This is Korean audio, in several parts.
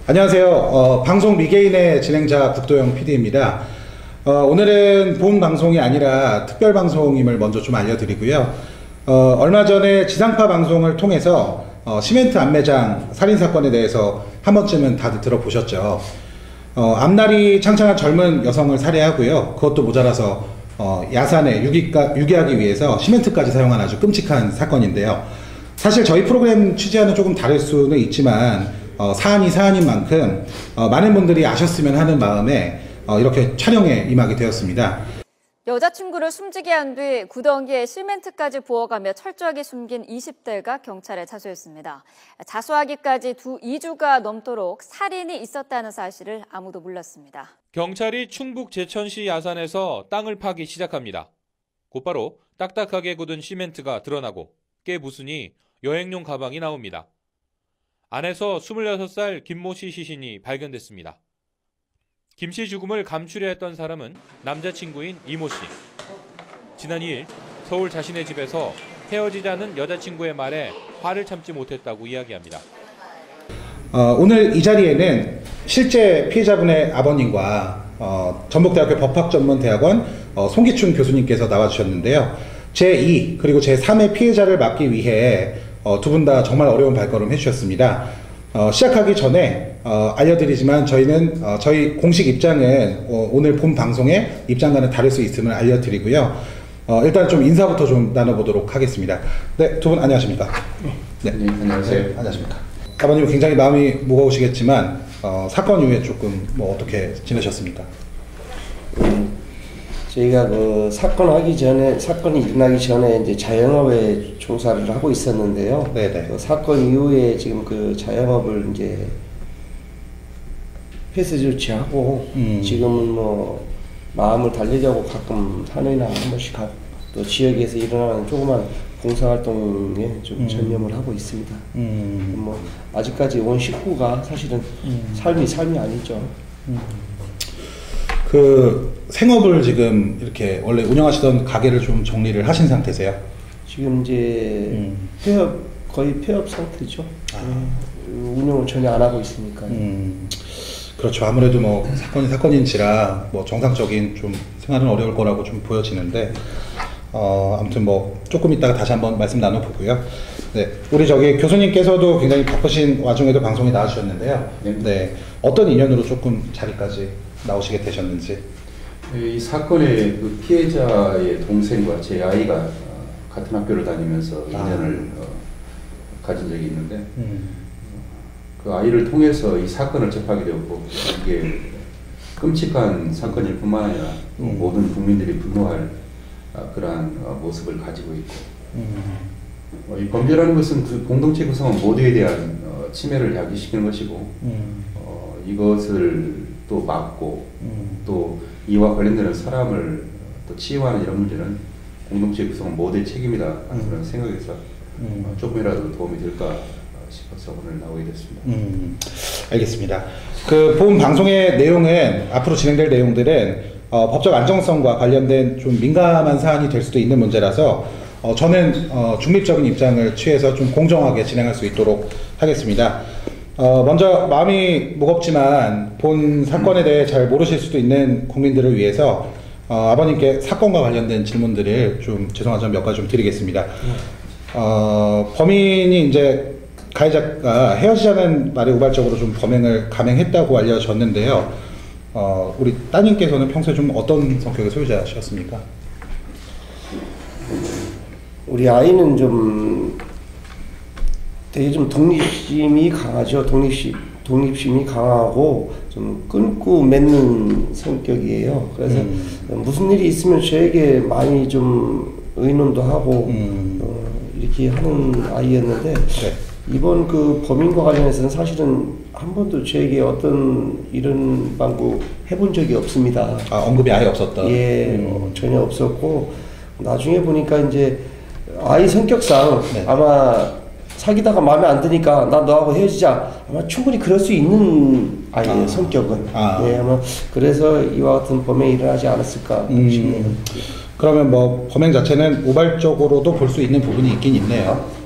안녕하세요. 방송 미개인의 진행자 국도영 PD입니다. 오늘은 본 방송이 아니라 특별 방송임을 먼저 좀 알려드리고요. 얼마 전에 지상파 방송을 통해서 시멘트 암매장 살인사건에 대해서 한 번쯤은 다들 들어보셨죠. 앞날이 창창한 젊은 여성을 살해하고요. 그것도 모자라서 야산에 유기하기 위해서 시멘트까지 사용한 아주 끔찍한 사건인데요. 사실 저희 프로그램 취재와는 조금 다를 수는 있지만 사안이 사안인 만큼 많은 분들이 아셨으면 하는 마음에 이렇게 촬영에 임하게 되었습니다. 여자친구를 숨지게 한 뒤 구덩이에 시멘트까지 부어가며 철저하게 숨긴 20대가 경찰에 자수했습니다. 자수하기까지 2주가 넘도록 살인이 있었다는 사실을 아무도 몰랐습니다. 경찰이 충북 제천시 야산에서 땅을 파기 시작합니다. 곧바로 딱딱하게 굳은 시멘트가 드러나고 깨부순이 여행용 가방이 나옵니다. 안에서 26살 김모 씨 시신이 발견됐습니다. 김 씨 죽음을 감추려 했던 사람은 남자친구인 이모 씨. 지난 2일 서울 자신의 집에서 헤어지자는 여자친구의 말에 화를 참지 못했다고 이야기합니다. 오늘 이 자리에는 실제 피해자분의 아버님과 전북대학교 법학전문대학원 송기춘 교수님께서 나와주셨는데요. 제2 그리고 제3의 피해자를 막기 위해 두 분 다 정말 어려운 발걸음 해주셨습니다. 시작하기 전에 알려드리지만 저희는 저희 공식 입장은 오늘 본 방송의 입장과는 다를 수 있음을 알려드리고요. 일단 좀 인사부터 좀 나눠보도록 하겠습니다. 네, 두 분 안녕하십니까? 네, 안녕하세요. 네, 안녕하십니까? 아버님 굉장히 마음이 무거우시겠지만 사건 이후에 조금 어떻게 지내셨습니까? 저희가 그 사건이 일어나기 전에 이제 자영업에 종사를 하고 있었는데요. 네네. 그 사건 이후에 지금 그 자영업을 이제 폐쇄 조치하고 지금은 뭐 마음을 달래자고 가끔 산에나 한 번씩 가고 또 지역에서 일어나는 조그만 봉사활동에 좀 전념을 하고 있습니다. 뭐 아직까지 온 식구가 사실은 삶이 아니죠. 그 생업을 지금 이렇게 원래 운영하시던 가게를 좀 정리를 하신 상태세요? 지금 이제 거의 폐업 상태죠. 운영을 전혀 안 하고 있으니까. 그렇죠. 아무래도 뭐 사건인지라 뭐 정상적인 좀 생활은 어려울 거라고 좀 보여지는데 아무튼 뭐 조금 이따가 다시 한번 말씀 나눠보고요. 네, 우리 교수님께서도 굉장히 바쁘신 와중에도 방송에 나와주셨는데요. 네, 어떤 인연으로 조금 자리까지 나오시게 되셨는지. 이 사건의 그 피해자의 동생과 제 아이가 같은 학교를 다니면서 인연을 가진 적이 있는데 그 아이를 통해서 이 사건을 접하게 되었고 이게 끔찍한 사건일 뿐만 아니라 모든 국민들이 분노할 그러한 모습을 가지고 있고 이 범죄라는 것은 그 공동체 구성원 모두에 대한 침해를 야기시키는 것이고 이것을 또 막고 또 이와 관련되는 사람을 또 치유하는 이런 문제는 공동체 구성원 모두의 책임이다 하는 그런 생각에서 조금이라도 도움이 될까 싶어서 오늘 나오게 됐습니다. 알겠습니다. 그 본 방송의 내용은 앞으로 진행될 내용들은 법적 안정성과 관련된 좀 민감한 사안이 될 수도 있는 문제라서 저는 중립적인 입장을 취해서 좀 공정하게 진행할 수 있도록 하겠습니다. 먼저 마음이 무겁지만 본 사건에 대해 잘 모르실 수도 있는 국민들을 위해서 아버님께 사건과 관련된 질문들을 좀 죄송하지만 몇 가지 좀 드리겠습니다. 범인이 이제 가해자가 헤어지자는 말에 우발적으로 좀 범행을 감행했다고 알려졌는데요. 우리 따님께서는 평소에 좀 어떤 성격의 소유자셨습니까? 우리 아이는 되게 좀 독립심이 강하죠. 독립심이 강하고 좀 끊고 맺는 성격이에요. 그래서 무슨 일이 있으면 저에게 많이 좀 의논도 하고 이렇게 하는 아이였는데 네. 이번 그 범인과 관련해서는 사실은 한 번도 저에게 어떤 이런 방구 해본 적이 없습니다. 언급이 아예 없었다. 예, 전혀 없었고 나중에 보니까 이제 아이 성격상 네. 아마 사귀다가 마음에 안 드니까 나 너하고 헤어지자 아마 충분히 그럴 수 있는 아이의 성격은 예, 아마 그래서 이와 같은 범행이 일어나지 않았을까 싶네요. 그러면 뭐 범행 자체는 우발적으로도 볼 수 있는 부분이 있긴 있네요.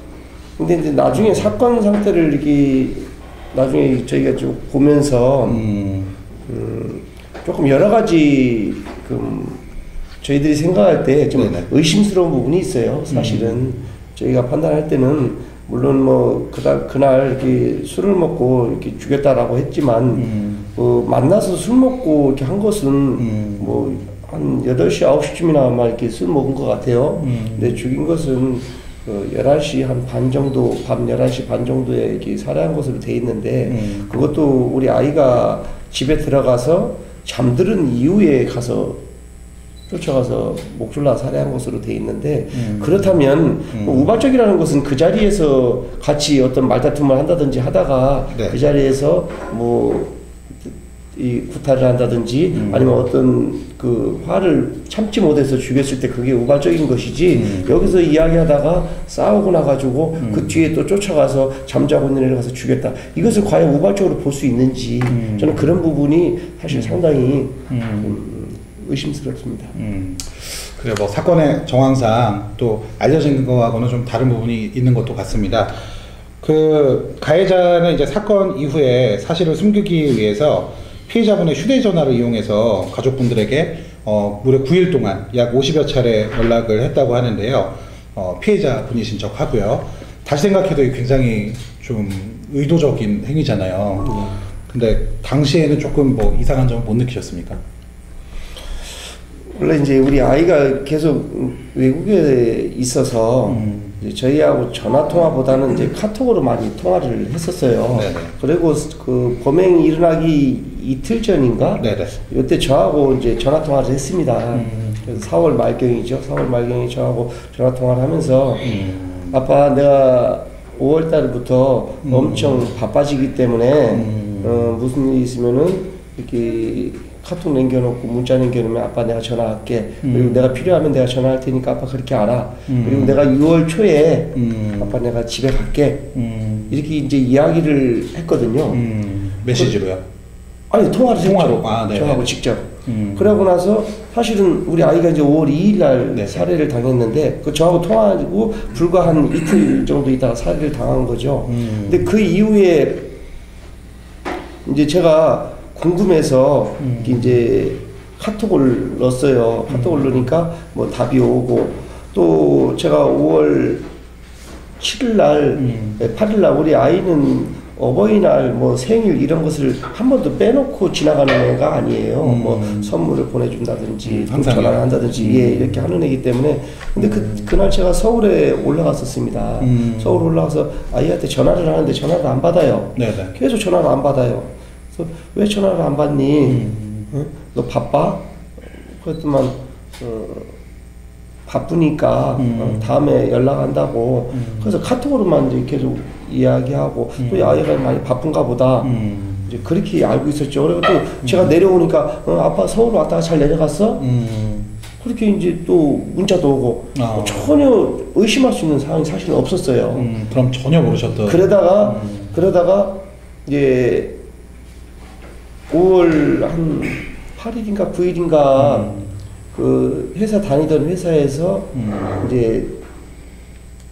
근데 이제 나중에 사건 상태를 이렇게 나중에 저희가 좀 보면서 조금 여러 가지 저희들이 생각할 때 좀 의심스러운 부분이 있어요. 사실은 저희가 판단할 때는 물론 뭐 그날 이렇게 술을 먹고 이렇게 죽였다라고 했지만 만나서 술 먹고 이렇게 한 것은 뭐 한 8시 9시쯤이나 막 이렇게 술 먹은 것 같아요. 근데 죽인 것은 11시 한 반 정도, 밤 11시 반 정도에 이렇게 살해한 것으로 돼 있는데 그것도 우리 아이가 집에 들어가서 잠들은 이후에 쫓아가서 목줄라 살해한 것으로 돼 있는데 그렇다면 뭐 우발적이라는 것은 그 자리에서 같이 어떤 말다툼을 한다든지 하다가 그 자리에서 뭐 이 구타를 한다든지 아니면 어떤 그 화를 참지 못해서 죽였을 때 그게 우발적인 것이지 여기서 이야기하다가 싸우고 나가지고 그 뒤에 또 쫓아가서 잠자고 있는 애를 가서 죽였다. 이것을 과연 우발적으로 볼 수 있는지 저는 그런 부분이 사실 상당히 의심스럽습니다. 그래 뭐 사건의 정황상 또 알려진 거하고는 좀 다른 부분이 있는 것도 같습니다. 그 가해자는 이제 사건 이후에 사실을 숨기기 위해서 피해자분의 휴대전화를 이용해서 가족분들에게 무려 9일 동안 약 50여 차례 연락을 했다고 하는데요. 피해자분이신 척 하고요. 다시 생각해도 굉장히 좀 의도적인 행위잖아요. 근데 당시에는 조금 뭐 이상한 점은 못 느끼셨습니까? 원래 이제 우리 아이가 계속 외국에 있어서 이제 저희하고 전화 통화보다는 이제 카톡으로 많이 통화를 했었어요. 네네. 그리고 그 범행이 일어나기 이틀 전인가? 네네. 이때 저하고 이제 전화 통화를 했습니다. 그래서 4월 말경이죠. 4월 말경에 저하고 전화 통화를 하면서 아빠 내가 5월 달부터 엄청 바빠지기 때문에 무슨 일이 있으면은 이렇게 카톡 남겨놓고 문자 남겨놓으면 아빠 내가 전화할게. 그리고 내가 필요하면 내가 전화할 테니까 아빠 그렇게 알아. 그리고 내가 6월 초에 아빠 내가 집에 갈게. 이렇게 이제 이야기를 했거든요. 메시지로요? 아니 통화로. 저하고 직접. 그러고 나서 사실은 우리 아이가 이제 5월 2일 날 살해를 당했는데 그 저하고 통화하고 불과 한 이틀 정도 있다가 살해를 당한 거죠. 근데 그 이후에 이제 제가 궁금해서 이제 카톡을 넣었어요. 카톡을 넣으니까 뭐 답이 오고 또 제가 5월 7일 날, 8일 날 우리 아이는 어버이날 뭐 생일 이런 것을 한 번도 빼놓고 지나가는 애가 아니에요. 뭐 선물을 보내준다든지 전화를 한다든지 이렇게 하는 애기 때문에 근데 그날 제가 서울에 올라갔었습니다. 서울 올라가서 아이한테 전화를 하는데 전화를 안 받아요. 네네. 계속 전화를 안 받아요. 그래서 왜 전화를 안 받니? 너 바빠? 그랬더만 바쁘니까 다음에 연락한다고. 그래서 카톡으로만 이제 계속 이야기하고 또 아이가 많이 바쁜가 보다. 이제 그렇게 알고 있었죠. 그리고 또 제가 내려오니까 아빠 서울 왔다가 잘 내려갔어? 그렇게 이제 또 문자도 오고 전혀 의심할 수 있는 상황이 사실은 없었어요. 그럼 전혀 모르셨던. 그러다가 이제 5월 한 8일인가 9일인가 그 회사 다니던 회사에서 이제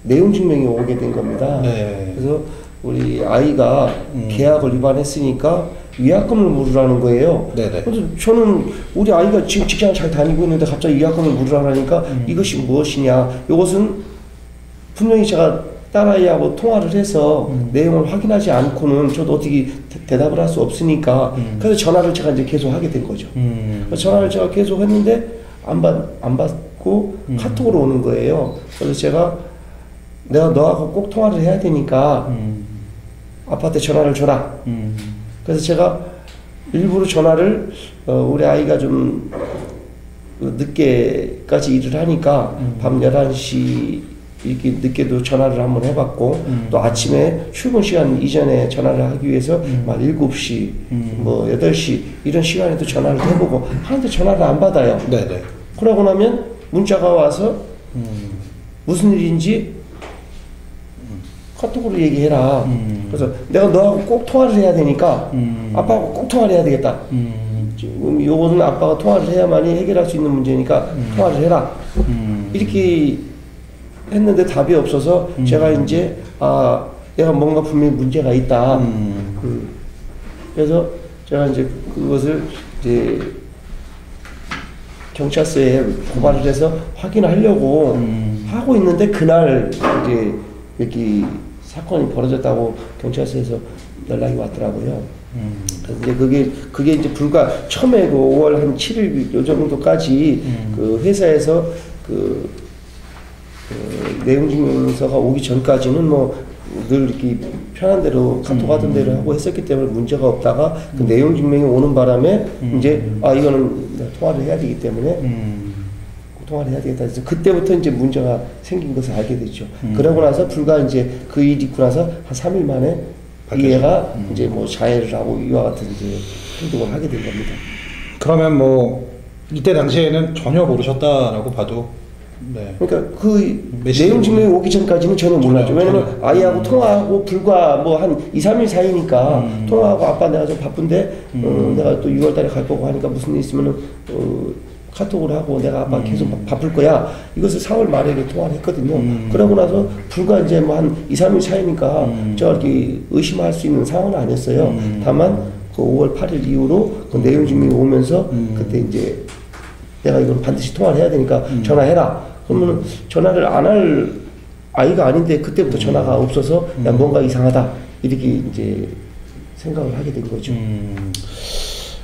내용 증명이 오게 된 겁니다. 네. 그래서 우리 아이가 계약을 위반했으니까 위약금을 물으라는 거예요. 네네. 그래서 저는 우리 아이가 지금 직장 잘 다니고 있는데 갑자기 위약금을 물으라니까 이것이 무엇이냐. 이것은 분명히 제가 딸아이하고 통화를 해서 내용을 확인하지 않고는 저도 어떻게 대답을 할 수 없으니까 그래서 전화를 제가 이제 계속 하게 된 거죠. 전화를 제가 계속 했는데 안 받고 카톡으로 오는 거예요. 그래서 내가 너하고 꼭 통화를 해야 되니까 아빠한테 전화를 줘라. 그래서 제가 일부러 전화를 우리 아이가 좀 늦게까지 일을 하니까 밤 11시 이렇게 늦게도 전화를 한번 해봤고 또 아침에 출근 시간 이전에 전화를 하기 위해서 막 7시 뭐 8시 이런 시간에도 전화를 해보고 하는데 전화를 안 받아요. 네네. 그러고 나면 문자가 와서 무슨 일인지 카톡으로 얘기해라. 그래서 내가 너하고 꼭 통화를 해야 되니까 아빠하고 꼭 통화를 해야 되겠다. 지금 요거는 아빠가 통화를 해야만이 해결할 수 있는 문제니까 통화를 해라. 이렇게 했는데 답이 없어서 제가 이제 내가 뭔가 분명히 문제가 있다. 그래서 제가 이제 그것을 이제 경찰서에 고발을 해서 확인하려고 하고 있는데 그날 이제 여기 사건이 벌어졌다고 경찰서에서 연락이 왔더라고요. 근데 그게 이제 불과 처음에 그 5월 한 7일 요 정도까지 그 회사에서 그 내용증명서가 오기 전까지는 뭐 늘 이렇게 편한 대로 카톡 하던 대로 하고 했었기 때문에 문제가 없다가 그 내용 증명이 오는 바람에 이제 이거는 내가 통화를 해야 되기 때문에 통화를 해야 되겠다 해서 그때부터 이제 문제가 생긴 것을 알게 됐죠. 그러고 나서 불과 이제 그 일 있고 나서 한 3일 만에 이 애가 이제 뭐 자해를 하고 이와 같은 이제 행동을 하게 된 겁니다. 그러면 뭐 이때 당시에는 전혀 모르셨다라고 봐도 네. 그러니까 그 내용 증명이 오기 전까지는 전혀 몰랐죠. 왜냐면 아이하고 통화하고 불과 뭐 한 2, 3일 사이니까 통화하고 아빠 내가 좀 바쁜데 내가 또 6월 달에 갈 거고 하니까 무슨 일 있으면은 카톡을 하고 내가 아빠 계속 바쁠 거야. 이것을 4월 말에 통화를 했거든요. 그러고 나서 불과 이제 뭐 한 2, 3일 사이니까 저기 의심할 수 있는 상황은 아니었어요. 다만 그 5월 8일 이후로 그 내용 증명이 오면서 그때 이제 내가 이건 반드시 통화를 해야 되니까 전화해라. 그러면 전화를 안 할 아이가 아닌데 그때부터 전화가 없어서 야 뭔가 이상하다 이렇게 이제 생각을 하게 된 거죠.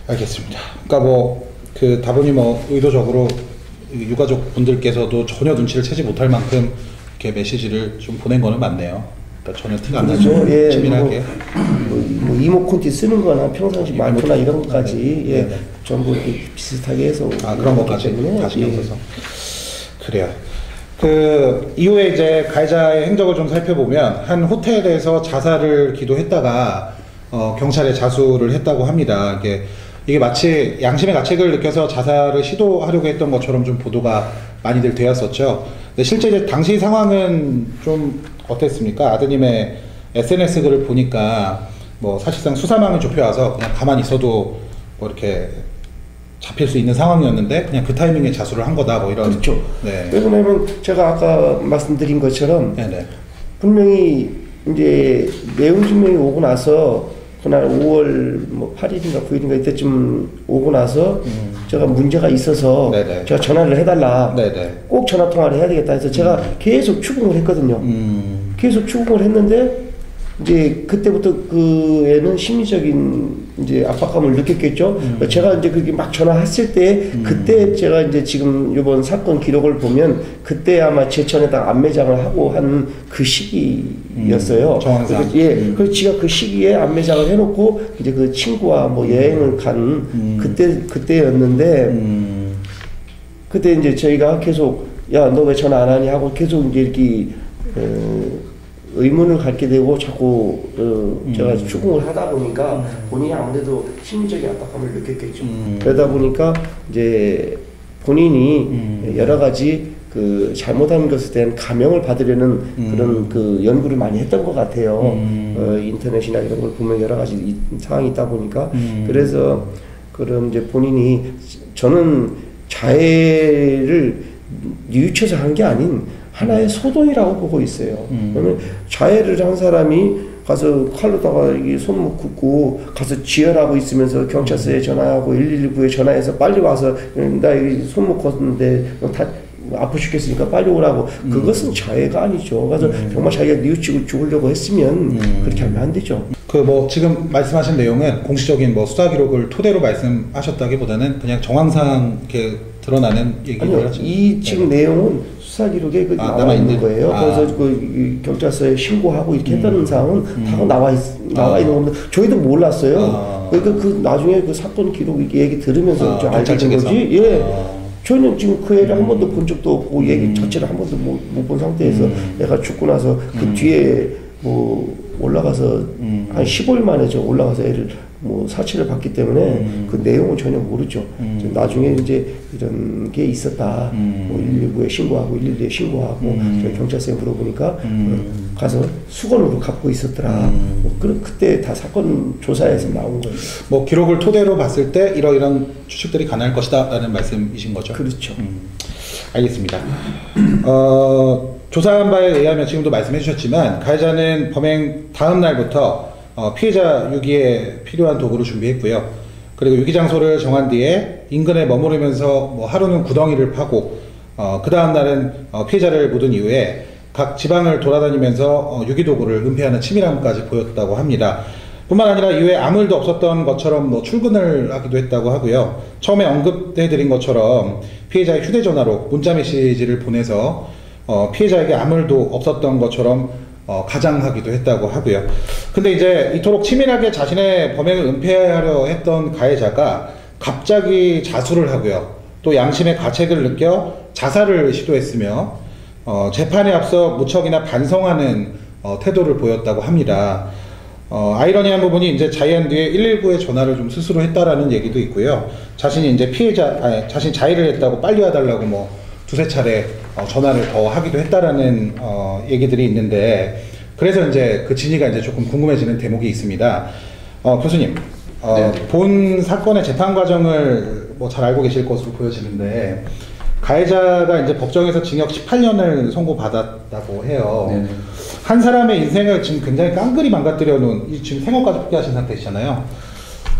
알겠습니다. 그러니까 뭐 그 다분히 뭐 의도적으로 유가족 분들께서도 전혀 눈치를 채지 못할 만큼 이렇게 메시지를 좀 보낸 거는 맞네요. 그러니까 전혀 티가 안 나죠. 예, 치밀하게. 뭐 이모콘티 쓰는 거나 평상시 말투나 이런 것까지 네. 예, 네. 전부 이렇게 비슷하게 해서 그런 것까지 때문에 다 신경 써서 그래요. 그 이후에 이제 가해자의 행적을 좀 살펴보면 한 호텔에서 자살을 기도했다가 경찰에 자수를 했다고 합니다. 이게 마치 양심의 가책을 느껴서 자살을 시도하려고 했던 것처럼 좀 보도가 많이들 되었었죠. 근데 실제 이제 당시 상황은 좀 어땠습니까? 아드님의 SNS 글을 보니까 뭐 사실상 수사망을 좁혀와서 그냥 가만히 있어도 뭐 이렇게 잡힐 수 있는 상황이었는데 그냥 그 타이밍에 자수를 한 거다 뭐 이런. 그렇죠. 네. 왜냐면 제가 아까 말씀드린 것처럼 네네. 분명히 이제 내용 증명이 오고 나서 그날 5월 뭐 8일인가 9일인가 이때쯤 오고 나서 제가 문제가 있어서 네네. 제가 전화를 해달라. 네네. 꼭 전화 통화를 해야 되겠다 해서 제가 계속 추궁을 했거든요. 계속 추궁을 했는데 이제 그때부터 그 애는 심리적인 이제 압박감을 느꼈겠죠. 제가 이제 그렇게 막 전화했을 때 그때 제가 이제 지금 이번 사건 기록을 보면 그때 아마 제천에다 안매장을 하고 한 그 시기였어요. 정황상. 그래서 지가 그 시기에 안매장을 해놓고 이제 그 친구와 뭐 여행을 간 그때였는데 그때 이제 저희가 계속 야 너 왜 전화 안 하니 하고 계속 이제 이렇게 의문을 갖게 되고 자꾸 제가 추궁을 하다 보니까 본인이 아무래도 심리적인 압박감을 느꼈겠죠. 그러다 보니까 이제 본인이 여러 가지 그 잘못한 것에 대한 감형을 받으려는 그런 그 연구를 많이 했던 것 같아요. 인터넷이나 이런 걸 보면 여러 가지 상황이 있다 보니까 그래서 그런 이제 본인이 저는 자해를 뉘우쳐서 한 게 아닌 하나의 소동이라고 보고 있어요. 그러면 자해를 한 사람이 가서 칼로다가 손목 긋고 가서 지혈하고 있으면서 경찰서에 전화하고 119에 전화해서 빨리 와서 나 이 손목 걷는데 다 아프 죽겠으니까 빨리 오라고. 그것은 자해가 아니죠. 그래서 정말 자기가 뉘우치고 죽으려고 했으면 그렇게 하면 안 되죠. 그 뭐 지금 말씀하신 내용은 공식적인 뭐 수사 기록을 토대로 말씀하셨다기보다는 그냥 정황상 이렇게 드러나는 얘기를 하시는. 이 지금 내용은 수사 기록에 나와 있는 거예요. 그래서 그 경찰서에 신고하고 이렇게 했다는 사항은 다 나와 있는 겁니다. 저희도 몰랐어요. 그러니까 그 나중에 그 사건 기록 얘기 들으면서 알게 된 거지. 예. 저는 지금 그 애를 한 번도 본 적도 없고 얘기 자체를 한 번도 못 본 상태에서 애가 죽고 나서 그 뒤에 뭐 올라가서 한 15일 만에 저 올라가서 애를 뭐 사체를 봤기 때문에 그 내용은 전혀 모르죠. 나중에 이제 이런 게 있었다. 뭐 119에 신고하고 112에 신고하고 저희 경찰서에 물어보니까 가서 수건으로 갖고 있었더라. 뭐 그때 다 사건 조사에서 나온 거예요. 뭐 기록을 토대로 봤을 때 이런 추측들이 가능할 것이다라는 말씀이신 거죠. 그렇죠. 알겠습니다. 조사한 바에 의하면 지금도 말씀해 주셨지만 가해자는 범행 다음 날부터 피해자 유기에 필요한 도구를 준비했고요. 그리고 유기 장소를 정한 뒤에 인근에 머무르면서 뭐 하루는 구덩이를 파고 그 다음 날은 피해자를 묻은 이후에 각 지방을 돌아다니면서 유기 도구를 은폐하는 치밀함까지 보였다고 합니다. 뿐만 아니라 이후에 아무 일도 없었던 것처럼 뭐 출근을 하기도 했다고 하고요. 처음에 언급해드린 것처럼 피해자의 휴대전화로 문자 메시지를 보내서 피해자에게 아무 일도 없었던 것처럼 가장하기도 했다고 하고요. 근데 이제 이토록 치밀하게 자신의 범행을 은폐하려 했던 가해자가 갑자기 자수를 하고요. 또 양심의 가책을 느껴 자살을 시도했으며 재판에 앞서 무척이나 반성하는 태도를 보였다고 합니다. 아이러니한 부분이 이제 자해한 뒤에 119에 전화를 좀 스스로 했다라는 얘기도 있고요. 자신이 이제 자신 자해를 했다고 빨리 와달라고 뭐 두세 차례 전화를 더 하기도 했다라는 얘기들이 있는데, 그래서 이제 그 진위가 이제 조금 궁금해지는 대목이 있습니다. 교수님, 본 사건의 재판 과정을 뭐 잘 알고 계실 것으로 보여지는데, 가해자가 이제 법정에서 징역 18년을 선고받았다고 해요. 네네. 한 사람의 인생을 지금 굉장히 깡그리 망가뜨려 놓은, 지금 생업까지 포기하신 상태시잖아요.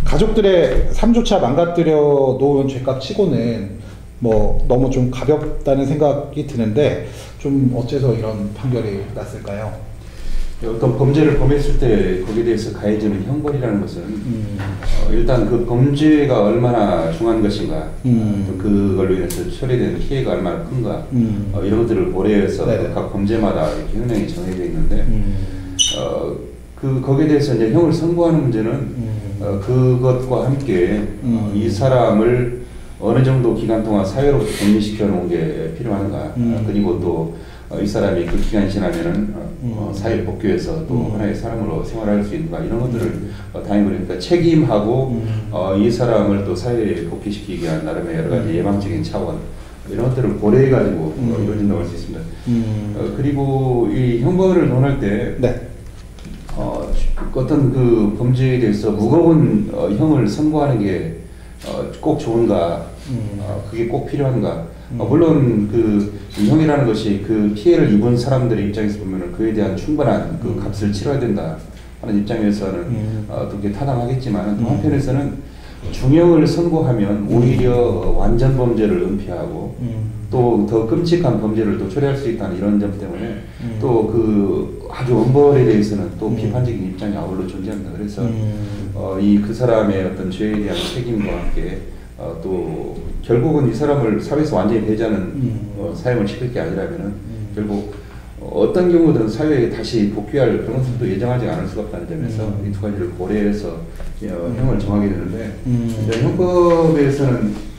가족들의 삶조차 망가뜨려 놓은 죄값 치고는 뭐 너무 좀 가볍다는 생각이 드는데, 좀 어째서 이런 판결이 났을까요? 어떤 범죄를 범했을 때 거기에 대해서 가해지는 형벌이라는 것은 일단 그 범죄가 얼마나 중한 것인가, 또 그걸로 인해서 처리되는 피해가 얼마나 큰가, 이런 것들을 고려해서 각 범죄마다 이렇게 형량이 정해져 있는데 거기에 대해서 이제 형을 선고하는 문제는 그것과 함께 이 사람을 어느 정도 기간 동안 사회로부터 격리시켜 놓은 게 필요한가, 그리고 또 이 사람이 그 기간이 지나면은 사회 복귀해서 또 하나의 사람으로 생활할 수 있는가, 이런 것들을 당연히 그러니까 책임하고 이 사람을 또 사회에 복귀시키기 위한 나름의 여러 가지 예방적인 차원, 이런 것들을 고려해가지고 이루어진다고 할 수 있습니다. 그리고 이 형벌을 논할 때 어떤 그 범죄에 대해서 무거운 형을 선고하는 게 꼭 좋은가, 그게 꼭 필요한가. 물론 그 형이라는 것이 그 피해를 입은 사람들의 입장에서 보면은 그에 대한 충분한 그 값을 치러야 된다 하는 입장에서는 또 그게 타당하겠지만, 또 한편에서는 중형을 선고하면 오히려 완전 범죄를 은폐하고 또 더 끔찍한 범죄를 또 초래할 수 있다는 이런 점 때문에 또 그 아주 엄벌에 대해서는 또 비판적인 입장이 아울러 존재합니다. 그래서 그 사람의 어떤 죄에 대한 책임과 함께 또 결국은 이 사람을 사회에서 완전히 배제하는 사형을 시킬 게 아니라면은 결국 어떤 경우든 사회에 다시 복귀할 그런 것도 예정하지 않을 수가 없다는 점에서 이 두 가지를 고려해서 형을 정하게 되는데, 형법에서는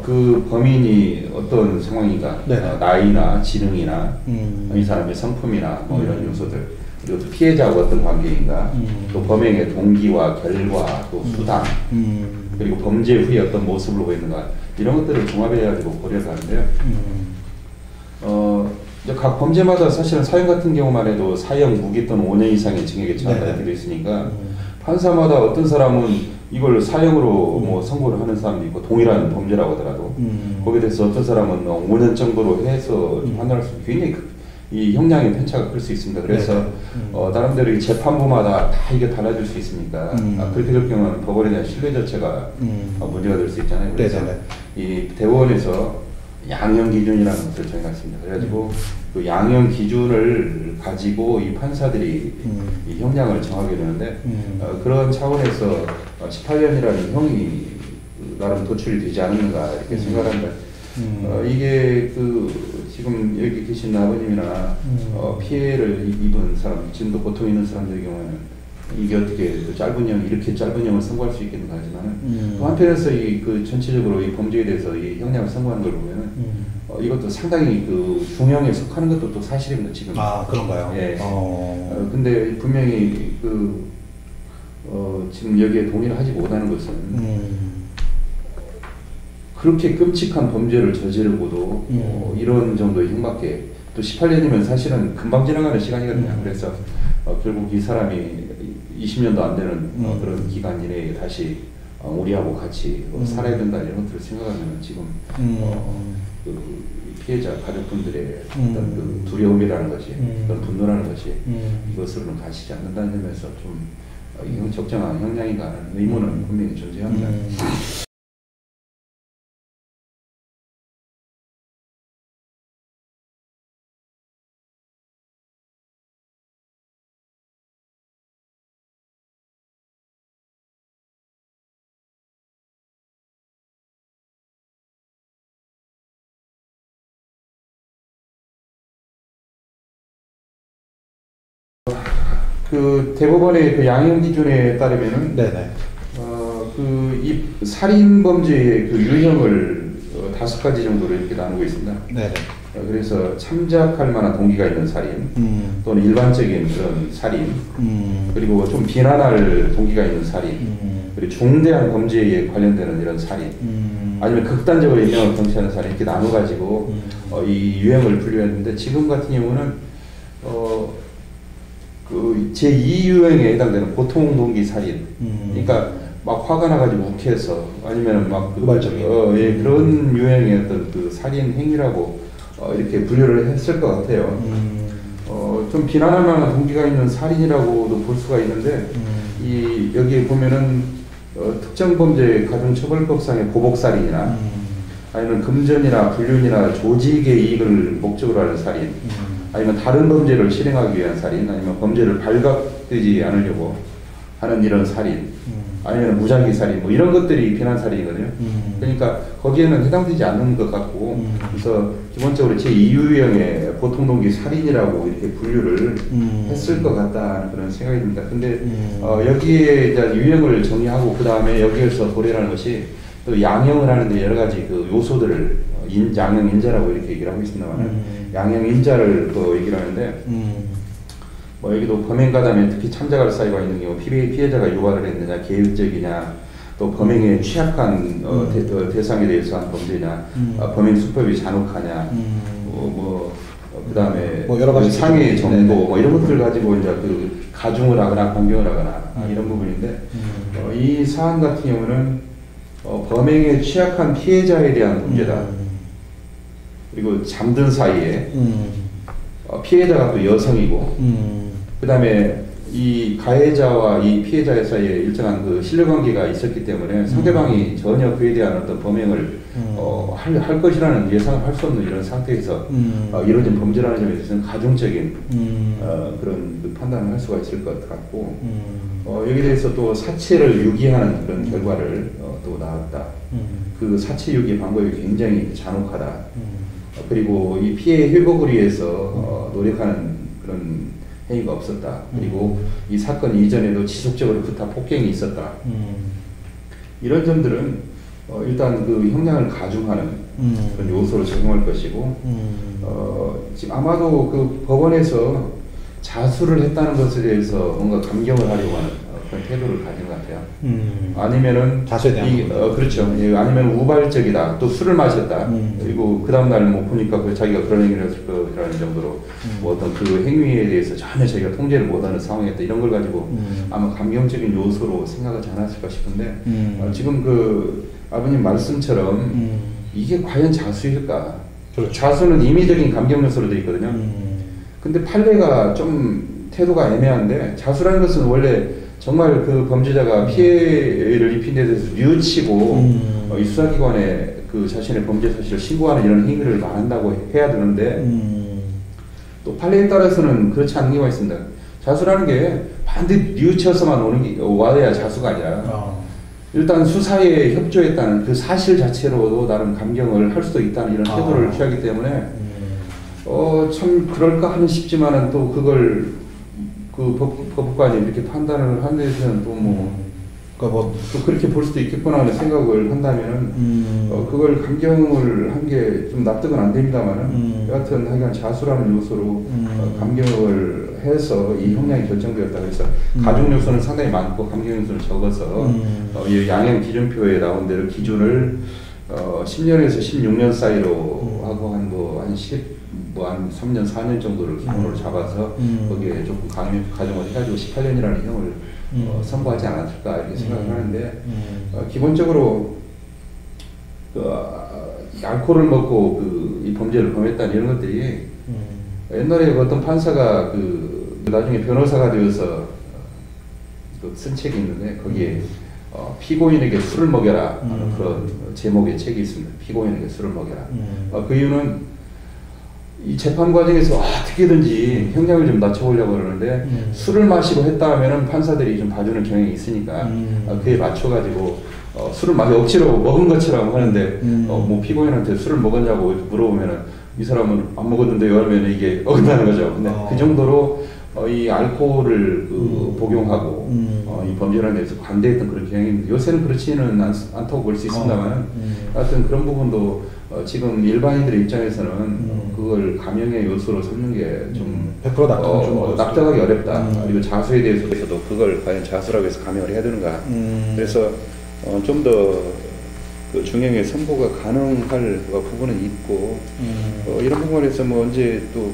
그 범인이 어떤 상황인가, 나이나 지능이나 이 사람의 성품이나 뭐 이런 요소들, 그리고 또 피해자와 어떤 관계인가, 또 범행의 동기와 결과, 또 수단, 그리고 범죄 후에 어떤 모습으로 보이는가, 이런 것들을 종합해가지고 고려를 하는데요. 이제 각 범죄마다 사실은 사형 같은 경우만 해도 사형, 무기 또는 5년 이상의 징역에 처한다고 되어 있으니까 판사마다 어떤 사람은 이걸 사형으로 뭐 선고를 하는 사람도 있고, 동일한 범죄라고 하더라도 거기에 대해서 어떤 사람은 5년 정도로 해서 판단할 수 있고, 굉장히 이 형량의 편차가 클 수 있습니다. 그래서 나름대로 이 재판부마다 다 이게 달라질 수 있으니까 그렇게 될 경우는 법원에 대한 신뢰 자체가 문제가 될 수 있잖아요. 그래서 이 대법원에서 양형 기준이라는 것을 정해놨습니다. 그래가지고 그 양형 기준을 가지고 이 판사들이 이 형량을 정하게 되는데, 그런 차원에서 18년이라는 형이 나름 도출이 되지 않는가 이렇게 생각합니다. 이게 그 지금 여기 계신 아버님이나 피해를 입은 사람, 지금도 고통 있는 사람들의 경우에는 이게 어떻게 그 짧은 형, 이렇게 짧은 형을 선고할 수 있겠는가 하지만은 또 한편에서 이 그 전체적으로 이 범죄에 대해서 이 형량을 선고하는 걸 보면은 이것도 상당히 그 중형에 속하는 것도 또 사실입니다, 지금. 아, 그런가요? 예. 근데 분명히 그 지금 여기에 동의를 하지 못하는 것은 그렇게 끔찍한 범죄를 저지르고도 이런 정도의 형밖에, 또 18년이면 사실은 금방 지나가는 시간이거든요. 그래서 결국 이 사람이 20년도 안 되는 그런 기간 이내에 다시 우리하고 같이 살아야 된다 이런 것들을 생각하면 지금 그 피해자 가족분들의 어떤 그 두려움이라는 것이 그런 분노라는 것이 이것으로는 가시지 않는다는 점에서 좀 적정한 형량인가 하는 의문은 분명히 존재합니다. 그 대법원의 그 양형 기준에 따르면은 네네. 이 살인 범죄의 그 유형을 5가지 정도로 이렇게 나누고 있습니다. 네네. 그래서 참작할 만한 동기가 있는 살인, 또는 일반적인 그런 살인, 그리고 좀 비난할 동기가 있는 살인, 그리고 중대한 범죄에 관련되는 이런 살인, 아니면 극단적으로 인명을 경시하는 살인 이렇게 나눠가지고 이 유형을 분류했는데 지금 같은 경우는 그 제2유형에 해당되는 보통 동기 살인, 그러니까 막 화가 나가지고 욱해서 아니면 막 우발적인 예, 그런 유형의 어떤 그 살인 행위라고 이렇게 분류를 했을 것 같아요. 좀 비난할 만한 동기가 있는 살인이라고도 볼 수가 있는데 이 여기에 보면은 특정 범죄 가중처벌법상의 보복살인이나 아니면 금전이나 불륜이나 조직의 이익을 목적으로 하는 살인, 아니면 다른 범죄를 실행하기 위한 살인, 아니면 범죄를 발각되지 않으려고 하는 이런 살인, 아니면 무작위 살인, 뭐 이런 것들이 비난 살인이거든요. 그러니까 거기에는 해당되지 않는 것 같고, 그래서 기본적으로 제2유형의 보통 동기 살인이라고 이렇게 분류를 했을 것 같다는 그런 생각이 듭니다. 근데 여기에 이제 유형을 정리하고 그 다음에 여기에서 고려하는 것이 또 양형을 하는데 여러 가지 그 요소들을 양형 인자라고 이렇게 얘기를 하고 있습니다만 양형 인자를 또 얘기를 하는데 뭐 여기도 범행 가담에 특히 참작할 사유가 있는 경우 피해자가 유발을 했느냐, 계획적이냐, 또 범행에 취약한 대상에 대해서 한 범죄냐, 범행 수법이 잔혹하냐, 그다음에 뭐 여러 가지 상해 정도 네네. 뭐 이런 것들 가지고 이제 그 가중을 하거나 변경을 하거나 이런 부분인데 이 사안 같은 경우는 범행에 취약한 피해자에 대한 문제다. 그리고 잠든 사이에 피해자가 또 여성이고 그 다음에 이 가해자와 이 피해자 사이에 일정한 그 신뢰관계가 있었기 때문에 상대방이 전혀 그에 대한 어떤 범행을 할 것이라는 예상을 할 수 없는 이런 상태에서 이루어진 범죄라는 점에 있어서는 가중적인 그런 그 판단을 할 수가 있을 것 같고 여기에 대해서 또 사체를 유기하는 그런 결과를 또 나왔다. 그 사체 유기 방법이 굉장히 잔혹하다. 그리고 이 피해 회복을 위해서 노력하는 그런 행위가 없었다. 그리고 이 사건 이전에도 지속적으로 구타 폭행이 있었다. 이런 점들은 일단 그 형량을 가중하는 그런 요소로 적용할 것이고 지금 아마도 그 법원에서 자수를 했다는 것에 대해서 뭔가 감경을 하려고 하는 그런 태도를 가진 것 같아요. 아니면은 자수에 대한 그렇죠. 예, 아니면 우발적이다. 또 술을 마셨다. 그리고 그 다음 날 뭐 보니까 자기가 그런 행위를 했을 거라는 정도로 뭐 어떤 그 행위에 대해서 전혀 자기가 통제를 못하는 상황이었다. 이런 걸 가지고 아마 감경적인 요소로 생각하지 않았을까 싶은데 지금 그 아버님 말씀처럼 이게 과연 자수일까? 그렇죠. 자수는 임의적인 감경 요소로 되어 있거든요. 근데 판례가 좀 태도가 애매한데 자수라는 것은 원래 정말 그 범죄자가 피해를 입힌 데 대해서 뉘우치고 이 수사기관에 그 자신의 범죄 사실을 신고하는 이런 행위를 안 한다고 해야 되는데 또 판례에 따라서는 그렇지 않은 경우가 있습니다. 자수라는 게 반드시 뉘우쳐서만 와야 자수가 아니라 일단 수사에 협조했다는 그 사실 자체로도 나름 감경을 할 수도 있다는 이런 태도를 취하기 때문에 참 그럴까 하는 싶지만은 또 그걸 그 법관이 이렇게 판단을 한 데서는 또 또 그렇게 볼 수도 있겠구나 하는 생각을 한다면은 그걸 감경을 한 게 좀 납득은 안 됩니다만은 여하튼 하여간 자수라는 요소로 감경을 해서 이 형량이 결정되었다 그래서 가중 요소는 상당히 많고 감경 요소는 적어서 이 양형 기준표에 나온 대로 기준을 10년에서 16년 사이로 하고 한 10 뭐 한 3년, 4년 정도를 기본으로 잡아서 거기에 조금 가정을 해가지고 18년이라는 형을 선고하지 않았을까 이렇게 생각을 하는데 기본적으로 알코올을 먹고 이 범죄를 범했다는 이런 것들이 옛날에 어떤 판사가 나중에 변호사가 되어서 쓴 책이 있는데 거기에 피고인에게 술을 먹여라 하는 그런 제목의 책이 있습니다. 피고인에게 술을 먹여라. 그 이유는 이 재판 과정에서 어떻게든지 형량을 좀 낮춰보려고 그러는데 술을 마시고 했다 하면은 판사들이 좀 봐주는 경향이 있으니까 그에 맞춰가지고 술을 억지로 먹은 것처럼 하는데 뭐 피고인한테 술을 먹었냐고 물어보면은 이 사람은 안 먹었는데요 하면 이게 어긋나는 거죠. 근데 그 정도로 이 알코올을 복용하고 이 범죄에 대해서 관대했던 그런 경향이 있는데 요새는 그렇지는 않다고 볼 수 있습니다만 하여튼 그런 부분도 지금 일반인들의 입장에서는 그걸 감형의 요소로 삼는 게 좀 100% 납득하기 어렵다. 그리고 자수에 대해서도 그걸 과연 자수라고 해서 감형을 해야 되는가. 그래서 좀 더 중형의 선고가 가능할 부분은 있고 이런 부분에서 뭐 언제 또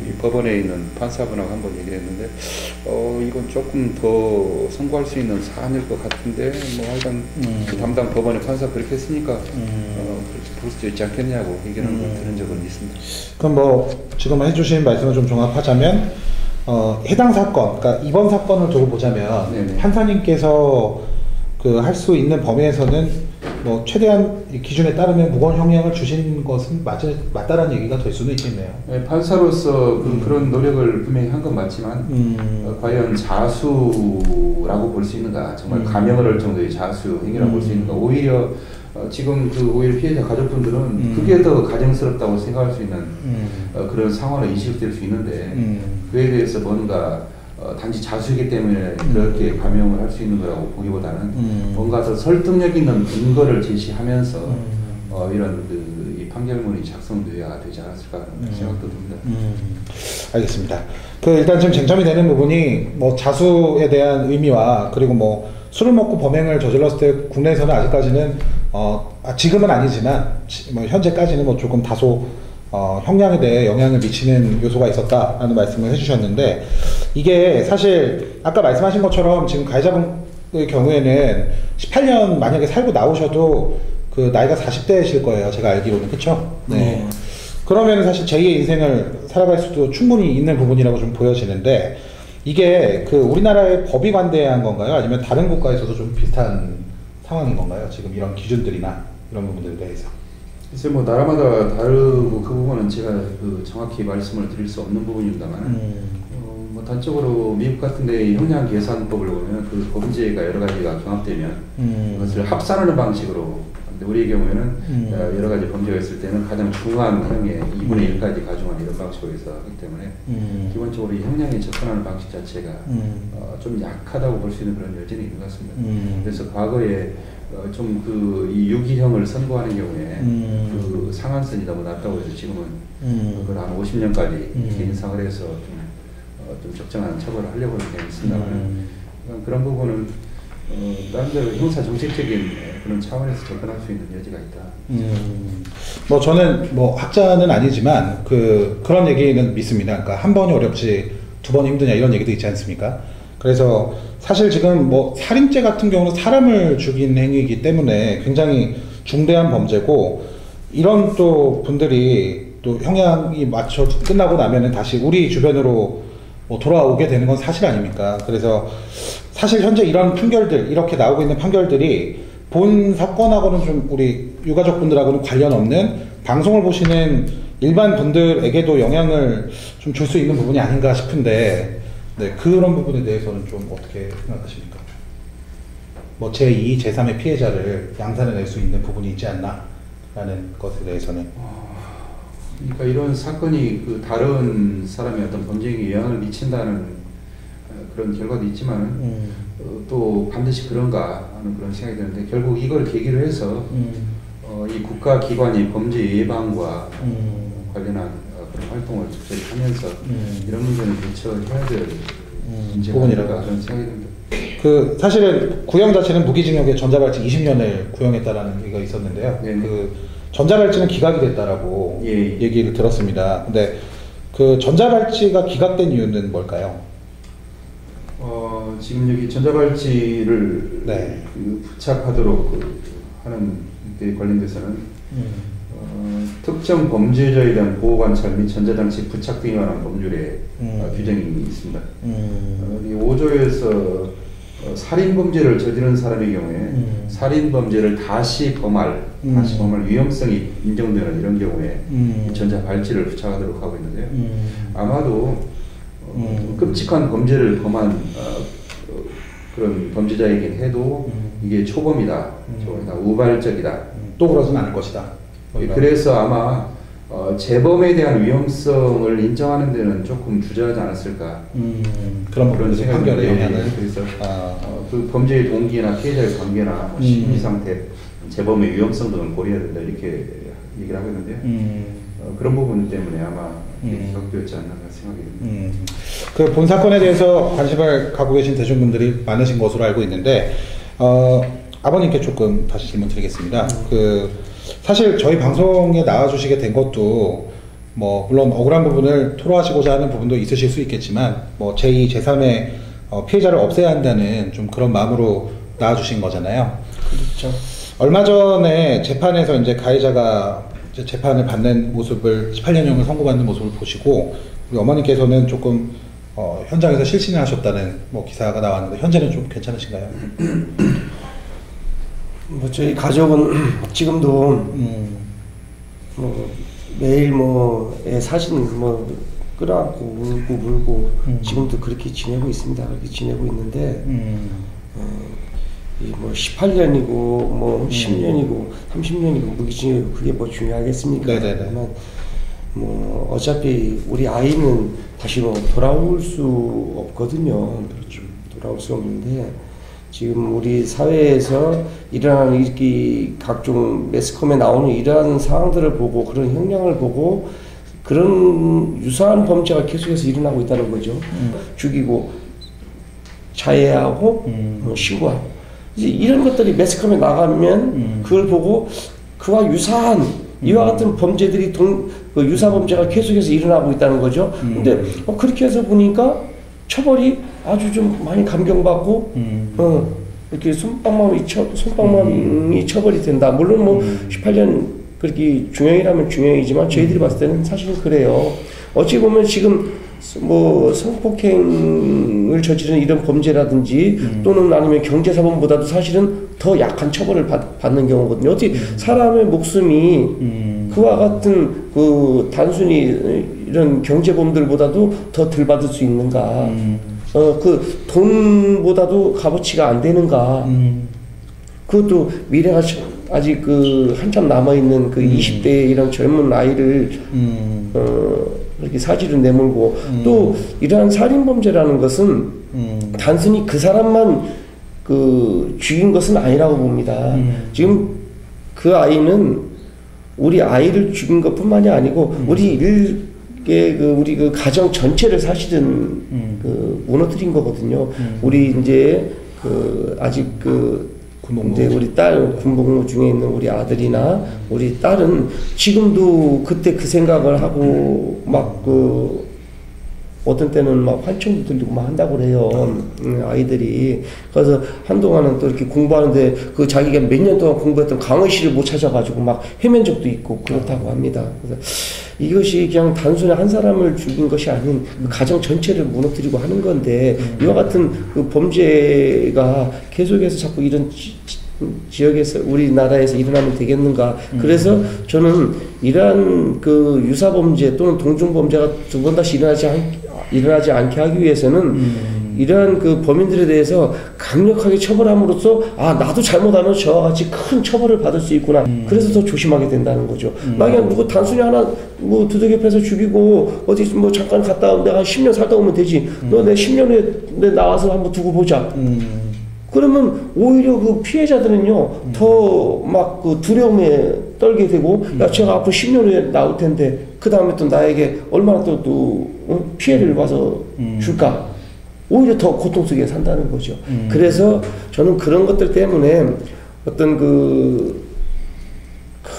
이 법원에 있는 판사분하고 한번 얘기했는데 이건 조금 더 선고할 수 있는 사안일 것 같은데 뭐 하여간 그 담당 법원의 판사 그렇게 했으니까 볼 수도 있지 않겠냐고 얘기하는 걸 들은 적은 있습니다. 그럼 뭐 지금 해주신 말씀을 좀 종합하자면 해당 사건, 그러니까 이번 사건을 두고 보자면 네네. 판사님께서 할 수 있는 범위에서는 뭐 최대한 이 기준에 따르면 무거운 형량을 주신 것은 맞다라는 얘기가 될 수는 있겠네요. 네, 판사로서 그런 노력을 분명히 한 건 맞지만 과연 자수라고 볼 수 있는가, 정말 감형을 할 정도의 자수 행위라고 볼 수 있는가. 오히려 지금 오히려 피해자 가족분들은 그게 더 가정스럽다고 생각할 수 있는 그런 상황으로 인식될 수 있는데 그에 대해서 뭔가 단지 자수이기 때문에 그렇게 감형을 할 수 있는 거라고 보기보다는 뭔가 더 설득력 있는 근거를 제시하면서 이런 이 판결문이 작성되어야 되지 않았을까 하는 생각도 듭니다. 알겠습니다. 일단 지금 쟁점이 되는 부분이 뭐 자수에 대한 의미와 그리고 뭐 술을 먹고 범행을 저질렀을 때 국내에서는 아직까지는 지금은 아니지만 뭐 현재까지는 뭐 조금 다소 형량에 대해 영향을 미치는 요소가 있었다라는 말씀을 해주셨는데 이게 사실 아까 말씀하신 것처럼 지금 가해자분의 경우에는 18년 만약에 살고 나오셔도 나이가 40대이실 거예요. 제가 알기로는. 그쵸? 네. 그러면 사실 제2의 인생을 살아갈 수도 충분히 있는 부분이라고 좀 보여지는데 이게 우리나라의 법이 관대한 건가요? 아니면 다른 국가에서도 좀 비슷한 상황인 건가요? 지금 이런 기준들이나 이런 부분들에 대해서. 글쎄 뭐 나라마다 다르고 그 부분은 제가 정확히 말씀을 드릴 수 없는 부분입니다만 뭐 단적으로 미국 같은 데 형량 계산법을 보면 그 범죄가 여러 가지가 경합되면 그것을 합산하는 방식으로 근데 우리의 경우에는 여러 가지 범죄가 있을 때는 가장 중한 형의 2분의 1까지 가중하는 이런 방식으로 해서 하기 때문에 기본적으로 이 형량에 접근하는 방식 자체가 좀 약하다고 볼 수 있는 그런 여전히 있는 것 같습니다. 그래서 과거에 좀 이 유기형을 선고하는 경우에 상한선이 너무 낮다고 해서 지금은 그걸 한 50년까지 인상을 해서 좀 적정한 처벌을 하려고 하는 게 있습니다만 그런 부분은 나름대로 형사 정책적인 그런 차원에서 접근할 수 있는 여지가 있다. 뭐 저는 뭐 학자는 아니지만 그런 얘기는 믿습니다. 그러니까 한 번이 어렵지 두 번이 힘드냐 이런 얘기도 있지 않습니까? 그래서 사실 지금 뭐 살인죄 같은 경우는 사람을 죽인 행위이기 때문에 굉장히 중대한 범죄고 이런 또 분들이 또 형량이 맞춰 끝나고 나면은 다시 우리 주변으로 뭐 돌아오게 되는 건 사실 아닙니까? 그래서 사실 현재 이런 판결들 이렇게 나오고 있는 판결들이 본 사건하고는 좀 우리 유가족분들하고는 관련 없는 방송을 보시는 일반 분들에게도 영향을 좀 줄 수 있는 부분이 아닌가 싶은데 네, 그런 부분에 대해서는 좀 어떻게 생각하십니까? 뭐 제2, 제3의 피해자를 양산해낼 수 있는 부분이 있지 않나 라는 것에 대해서는 그러니까 이런 사건이 다른 사람의 어떤 범죄에 영향을 미친다는 그런 결과도 있지만 또 반드시 그런가 하는 그런 생각이 드는데 결국 이걸 계기로 해서 이 국가기관이 범죄 예방과 관련한 그런 활동을 적절히 하면서 이런 문제는 대처해야 될 문제가 아닐까 그런 생각이 듭니다. 사실은 구형 자체는 무기징역에 전자발찌 20년을 구형했다라는 얘기가 있었는데요. 전자발찌는 기각이 됐다라고 예. 얘기를 들었습니다. 근데 그 전자발찌가 기각된 이유는 뭘까요? 지금 여기 전자발찌를 네. 부착하도록 하는 데 관련돼서는 특정 범죄자에 대한 보호관찰 및 전자장치 부착 등에 관한 법률에 규정이 있습니다. 이 5조에서 살인범죄를 저지른 사람의 경우에 살인범죄를 다시 범할 위험성이 인정되는 이런 경우에 전자발찌를 부착하도록 하고 있는데요. 아마도 끔찍한 범죄를 범한 그런 범죄자이긴 해도 이게 초범이다, 우발적이다. 또 그러진 않을 것이다. 그래서 아마 재범에 대한 위험성을 인정하는 데는 조금 주저하지 않았을까. 그런 판결의 영향을. 그래서 그 범죄의 동기나 피해자의 관계나 심리 상태, 재범의 위험성 등을 고려해야 된다 이렇게 얘기를 하고 있는데요. 그런 부분 때문에 아마 기각되었지 않나 생각이 듭니다. 그 본 사건에 대해서 관심을 갖고 계신 대중분들이 많으신 것으로 알고 있는데 아버님께 조금 다시 질문 드리겠습니다. 그 사실 저희 방송에 나와주시게 된 것도 뭐 물론 억울한 부분을 토로하시고자 하는 부분도 있으실 수 있겠지만 뭐 제2, 제3의 피해자를 없애야 한다는 좀 그런 마음으로 나와주신 거잖아요. 그렇죠. 얼마 전에 재판에서 이제 가해자가 이제 재판을 받는 모습을 18년형을 선고받는 모습을 보시고 우리 어머니께서는 조금 현장에서 실신을 하셨다는 뭐 기사가 나왔는데 현재는 좀 괜찮으신가요? 뭐 저희 가족은 지금도 뭐 매일 뭐 애 사진 뭐 끌어안고 울고 지금도 그렇게 지내고 있습니다. 그렇게 지내고 있는데 뭐 18년이고 뭐 10년이고 30년이고 무기징역 그게 뭐 중요하겠습니까? 그러면 뭐 어차피 우리 아이는 다시 뭐 돌아올 수 없거든요. 그렇죠. 돌아올 수 없는데 지금 우리 사회에서 일어나는 이렇게 각종 매스컴에 나오는 이러한 상황들을 보고 그런 형량을 보고 그런 유사한 범죄가 계속해서 일어나고 있다는 거죠. 죽이고 자해하고 신고하고 이제 이런 것들이 매스컴에 나가면 그걸 보고 그와 유사한 이와 같은 범죄들이 그 유사 범죄가 계속해서 일어나고 있다는 거죠. 근데 그렇게 해서 보니까 처벌이 아주 좀 많이 감경받고 이렇게 손방망이 처벌이 된다. 물론 뭐 18년 그렇게 중형이라면 중형이지만 저희들이 봤을 때는 사실은 그래요. 어찌 보면 지금 뭐 성폭행을 저지른 이런 범죄라든지 또는 아니면 경제사범보다도 사실은 더 약한 처벌을 받는 경우거든요. 어떻게 사람의 목숨이 그와 같은 그 단순히 이런 경제범들보다도 더 덜 받을 수 있는가? 그 돈보다도 값어치가 안 되는가? 그것도 미래가 아직 그 한참 남아있는 그 20대 이런 젊은 아이를 이렇게 사지로 내몰고 또 이러한 살인범죄라는 것은 단순히 그 사람만 그 죽인 것은 아니라고 봅니다. 지금 그 아이는 우리 아이를 죽인 것뿐만이 아니고 우리 우리 그 가정 전체를 사실은 그 무너뜨린 거거든요. 우리 이제 그 아직 그 근데 우리 딸 군복무 중에 있는 우리 아들이나 우리 딸은 지금도 그때 그 생각을 하고 막 그 어떤 때는 막 환청도 들리고 막 한다고 그래요. 아이들이. 그래서 한동안은 또 이렇게 공부하는데 그 자기가 몇 년 동안 공부했던 강의실을 못 찾아가지고 막 헤맨 적도 있고 그렇다고 합니다. 그래서 이것이 그냥 단순히 한 사람을 죽인 것이 아닌 그 가정 전체를 무너뜨리고 하는 건데 이와 같은 그 범죄가 계속해서 자꾸 이런 지역에서 우리나라에서 일어나면 되겠는가? 그래서 저는 이러한 그 유사범죄 또는 동중범죄가 두 번 다시 일어나지 않게 하기 위해서는 이러한 그 범인들에 대해서 강력하게 처벌함으로써 나도 잘못하면 저와 같이 큰 처벌을 받을 수 있구나. 그래서 더 조심하게 된다는 거죠. 나 그냥 누구 단순히 하나 뭐 두들겨 패서 죽이고 어디 뭐 잠깐 갔다 내가 한 10년 살다 오면 되지. 너 내 10년 후에 나와서 한번 두고 보자. 그러면 오히려 그 피해자들은요 더 막 그 두려움에 떨게 되고 야 제가 앞으로 10년 후에 나올 텐데 그 다음에 또 나에게 얼마나 또 피해를 와서 줄까. 오히려 더 고통 속에 산다는 거죠. 그래서 저는 그런 것들 때문에 어떤 그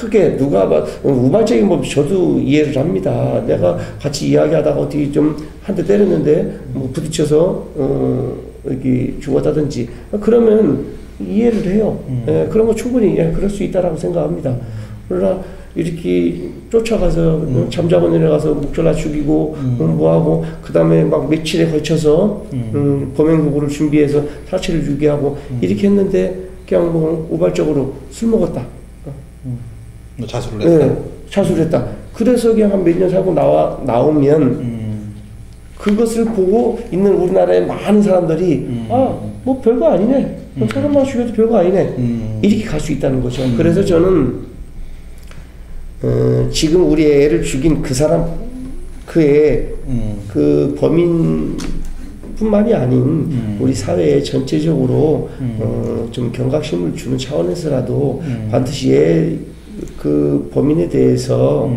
크게 누가 봐 우발적인 법 저도 이해를 합니다. 내가 같이 이야기하다가 어떻게 좀 한 대 때렸는데 뭐 부딪혀서 이렇게 죽었다든지 그러면 이해를 해요. 예, 그런 거 충분히 그럴 수 있다라고 생각합니다. 그러나 이렇게 쫓아가서 잠자고 내려가서 목졸라 죽이고 뭐하고 그 다음에 막 며칠에 걸쳐서 범행도구를 준비해서 사체를 유기하고 이렇게 했는데 그냥 뭐 우발적으로 술 먹었다. 자수를 했다. 네, 자수를 했다. 그래서 그냥 한 몇 년 살고 나오면 그것을 보고 있는 우리나라의 많은 사람들이 뭐 별거 아니네. 사람만 죽여도 별거 아니네. 이렇게 갈 수 있다는 거죠. 그래서 저는 지금 우리 애를 죽인 그 사람 그의 그 범인뿐만이 아닌 우리 사회에 전체적으로 좀 경각심을 주는 차원에서라도 반드시 그 범인에 대해서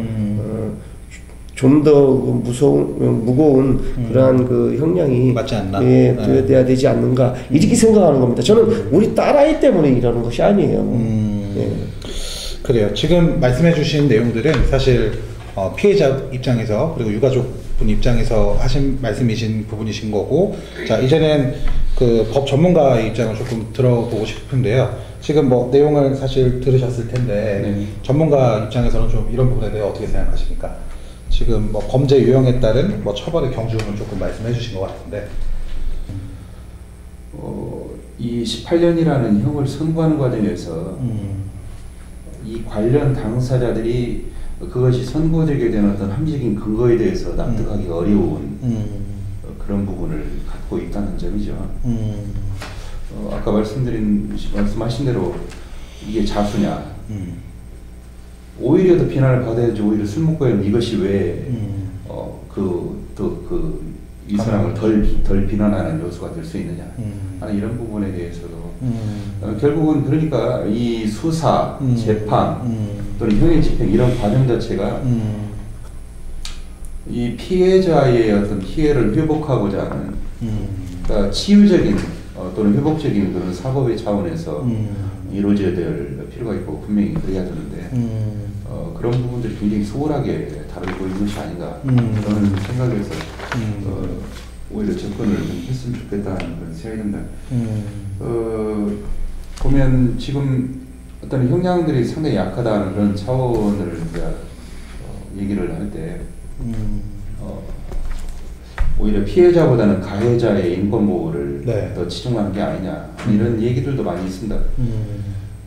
좀 더 무거운 그러한 그 형량이 맞지 않나? 부여돼야 되지 않는가 이렇게 생각하는 겁니다. 저는 우리 딸아이 때문에 이러는 것이 아니에요. 그래요. 지금 말씀해주신 내용들은 사실 피해자 입장에서 그리고 유가족분 입장에서 하신 말씀이신 부분이신 거고, 자 이제는 그 법 전문가의 입장을 조금 들어보고 싶은데요. 지금 뭐 내용을 사실 들으셨을 텐데 전문가 입장에서는 좀 이런 부분에 대해 어떻게 생각하십니까? 지금 뭐 범죄 유형에 따른 뭐 처벌의 경중을 조금 말씀해주신 것 같은데. 이 18년이라는 형을 선고하는 과정에서 이 관련 당사자들이 그것이 선고되게 된 어떤 합리적인 근거에 대해서 납득하기 어려운 그런 부분을 갖고 있다는 점이죠. 아까 말씀하신 대로 이게 자수냐, 오히려 더 비난을 받아야지 오히려 술 먹고 했는 이것이 왜 이 사람을 덜 비난하는 요소가 될 수 있느냐 하는 이런 부분에 대해서도 결국은 그러니까 이 수사, 재판 또는 형의 집행 이런 과정 자체가 이 피해자의 어떤 피해를 회복하고자 하는 그러니까 치유적인 또는 회복적인 그런 사법의 차원에서 이루어져야 될 필요가 있고 분명히 그래야 되는데 그런 부분들이 굉장히 소홀하게 다루고 있는 것이 아닌가 그런 생각에서 오히려 접근을 좀 했으면 좋겠다는 그런 생각이 듭니다. 보면 지금 어떤 형량들이 상당히 약하다는 그런 차원을 얘기를 할 때 오히려 피해자보다는 가해자의 인권보호를 더 치중하는 게 아니냐 이런 얘기들도 많이 있습니다.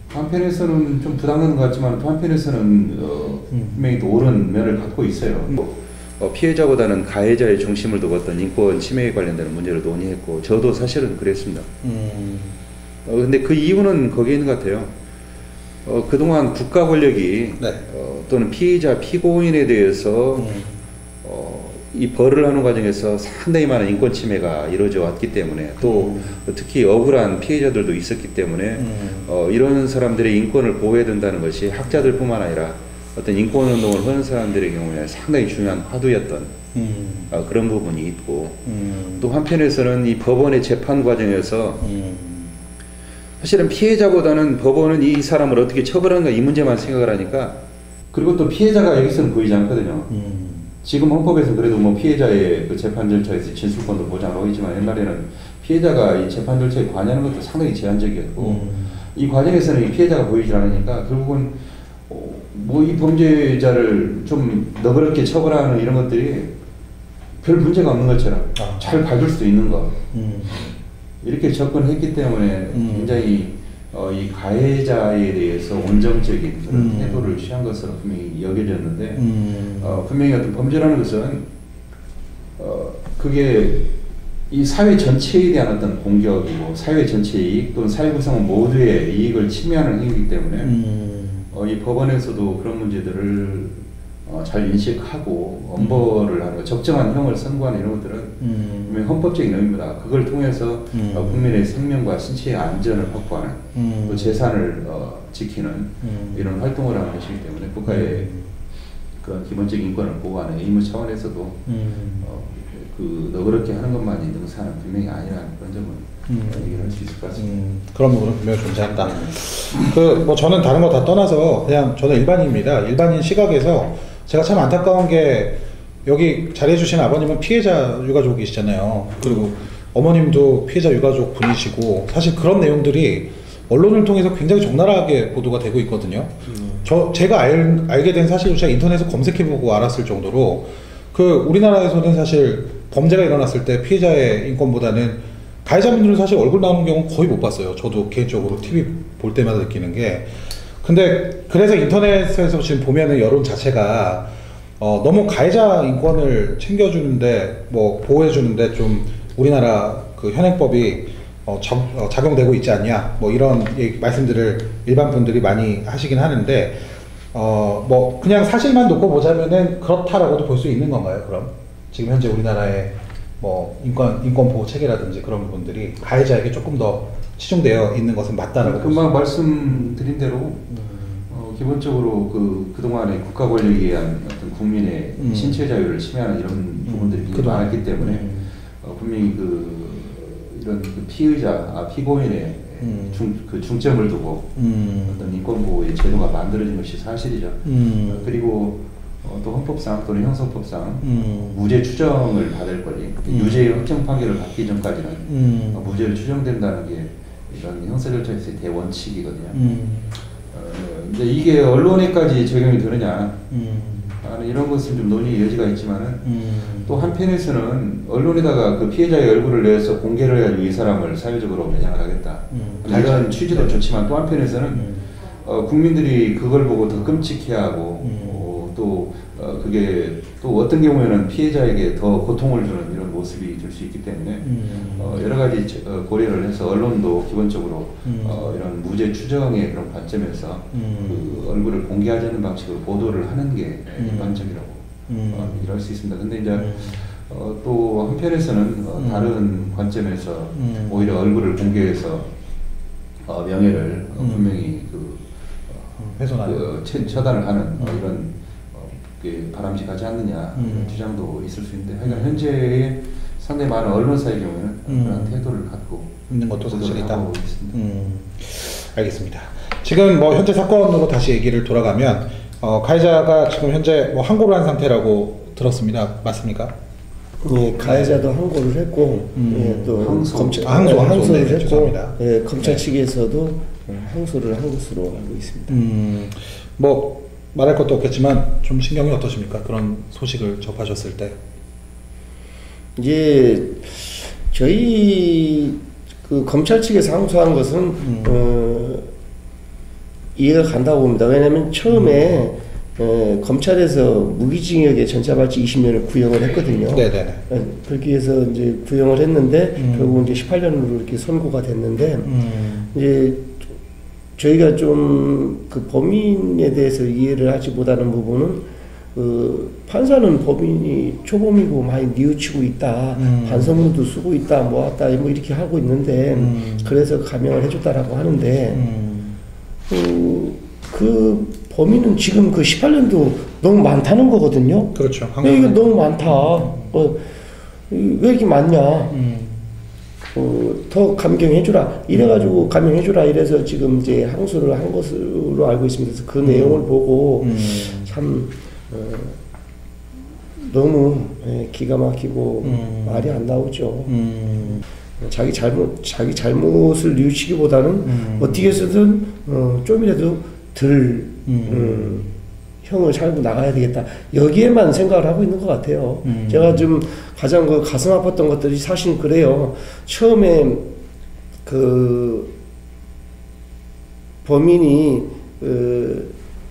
한편에서는 좀 부당한 것 같지만 또 한편에서는 분명히 또 옳은 면을 갖고 있어요. 피해자보다는 가해자의 중심을 두고 어떤 인권 침해에 관련되는 문제를 논의했고 저도 사실은 그랬습니다. 근데 그 이유는 거기에 있는 것 같아요. 그동안 국가 권력이 또는 피의자, 피고인에 대해서 이 벌을 하는 과정에서 상당히 많은 인권 침해가 이루어져 왔기 때문에 또 특히 억울한 피해자들도 있었기 때문에 이런 사람들의 인권을 보호해야 된다는 것이 학자들뿐만 아니라 어떤 인권운동을 하는 사람들의 경우에 상당히 중요한 화두였던 그런 부분이 있고 또 한편에서는 이 법원의 재판 과정에서 사실은 피해자보다는 법원은 이 사람을 어떻게 처벌하는가 이 문제만 생각을 하니까 그리고 또 피해자가 여기서는 보이지 않거든요. 지금 헌법에서 그래도 뭐 피해자의 그 재판 절차에서 진술권도 보장하고 있지만 옛날에는 피해자가 이 재판 절차에 관여하는 것도 상당히 제한적이었고 이 과정에서는 이 피해자가 보이지 않으니까 결국은 뭐 이 범죄자를 좀 너그럽게 처벌하는 이런 것들이 별 문제가 없는 것처럼 잘 봐줄 수 있는 것 이렇게 접근했기 때문에 굉장히 이 가해자에 대해서 온정적인 그런 태도를 취한 것으로 분명히 여겨졌는데 분명히 어떤 범죄라는 것은 그게 이 사회 전체에 대한 어떤 공격이고 사회 전체의 이익 또는 사회 구성 모두의 이익을 침해하는 행위이기 때문에 이 법원에서도 그런 문제들을 잘 인식하고 엄벌을 하는 적정한 형을 선고하는 이런 것들은 분명히 헌법적인 의무입니다. 그걸 통해서 국민의 생명과 신체의 안전을 확보하는 또 재산을 지키는 이런 활동을 하는 것이기 때문에 국가의 그런 기본적인 인권을 보호하는 의무 차원에서도 그 너그럽게 하는 것만이 능사는 분명히 아니라는 그런 점은 얘기를 할 수 있을 것 같습니다. 그런 부분은 분명히 존재한다. 뭐 저는 다른 거 다 떠나서 그냥 저는 일반인입니다. 일반인 시각에서 제가 참 안타까운 게 여기 자리해주신 아버님은 피해자 유가족이시잖아요. 그리고 어머님도 피해자 유가족 분이시고 사실 그런 내용들이 언론을 통해서 굉장히 적나라하게 보도가 되고 있거든요. 제가 알게 된 사실조차 인터넷에서 검색해보고 알았을 정도로 그 우리나라에서는 사실 범죄가 일어났을 때 피해자의 인권보다는 가해자분들은 사실 얼굴 나오는 경우는 거의 못 봤어요. 저도 개인적으로 TV 볼 때마다 느끼는 게. 근데 그래서 인터넷에서 지금 보면은 여론 자체가 너무 가해자 인권을 챙겨주는데 뭐 보호해주는데 좀 우리나라 그 현행법이 작용되고 있지 않냐 뭐 이런 말씀들을 일반 분들이 많이 하시긴 하는데 뭐 그냥 사실만 놓고 보자면은 그렇다라고도 볼 수 있는 건가요? 그럼 지금 현재 우리나라의 뭐 인권 보호 체계라든지 그런 부분들이 가해자에게 조금 더 치중되어 있는 것은 맞다라고 금방 말씀드린 대로 기본적으로 그동안의 국가 권력에 의한 어떤 국민의 신체 자유를 침해하는 이런 부분들이 굉장히 많았기 때문에 분명히 이런 피고인의 중점을 두고 어떤 인권 보호의 제도가 만들어진 것이 사실이죠. 그리고 또 헌법상 또는 형사법상 무죄 추정을 받을 권리, 유죄의 확정 판결을 받기 전까지는 무죄를 추정된다는 게 이런 형사 절차에서의 대원칙이거든요. 이제 이게 언론에까지 적용이 되느냐 하는 이런 것은 좀 논의의 여지가 있지만은 또 한편에서는 언론에다가 그 피해자의 얼굴을 내서 공개를 해가지고 이 사람을 사회적으로 매장을 하겠다. 이런 취지도 좋지만 또 한편에서는 국민들이 그걸 보고 더 끔찍해하고 또 그게 또 어떤 경우에는 피해자에게 더 고통을 주는 이런 모습이 될 수 있기 때문에 여러 가지 고려를 해서 언론도 기본적으로 이런 무죄 추정의 그런 관점에서 그 얼굴을 공개하지 않는 방식으로 보도를 하는 게 일반적이라고 얘기를 할 수 있습니다. 근데 이제 또 한편에서는 다른 관점에서 오히려 얼굴을 공개해서 명예를 분명히 처단을 하는 이런 바람직하지 않느냐 이런 주장도 있을 수 있는데 하여간 현재의 상당히 많은 언론사의 경우에는 그런 태도를 갖고 있는 것도 사실이다. 알겠습니다. 지금 뭐 현재 사건으로 다시 얘기를 돌아가면 가해자가 지금 현재 뭐 항고를 한 상태라고 들었습니다. 맞습니까? 예, 가해자도 항고를 했고 예, 또 항소를 했고 죄송합니다. 예, 검찰 측에서도 항소를 한 것으로 알고 있습니다. 뭐 말할 것도 없겠지만 좀 신경이 어떠십니까? 그런 소식을 접하셨을 때. 이제 저희 그 검찰 측에서 항소한 것은 이해가 간다고 봅니다. 왜냐하면 처음에 검찰에서 무기징역에 전자발찌 20년을 구형을 했거든요. 네네네. 그렇게 해서 이제 구형을 했는데 결국 이제 18년으로 이렇게 선고가 됐는데 이제 저희가 좀 그 범인에 대해서 이해를 하지 못하는 부분은 판사는 범인이 초범이고 많이 뉘우치고 있다, 반성문도 쓰고 있다, 뭐 왔다 뭐 이렇게 하고 있는데 그래서 감형을 해줬다라고 하는데 그 범인은 지금 그 18년도 너무 많다는 거거든요. 그렇죠. 이거 너무 많다. 왜 이렇게 많냐? 더 감경해주라. 이래가지고 감형해주라. 이래서 지금 이제 항소를 한 것으로 알고 있습니다. 그래서 그 내용을 보고 참 너무 기가 막히고 말이 안 나오죠. 자기 잘못을 뉘우치기보다는 어떻게 해서든 좀이라도 덜 형을 살고 나가야 되겠다. 여기에만 생각을 하고 있는 것 같아요. 제가 좀 가장 가슴 아팠던 것들이 사실 그래요. 처음에 그 범인이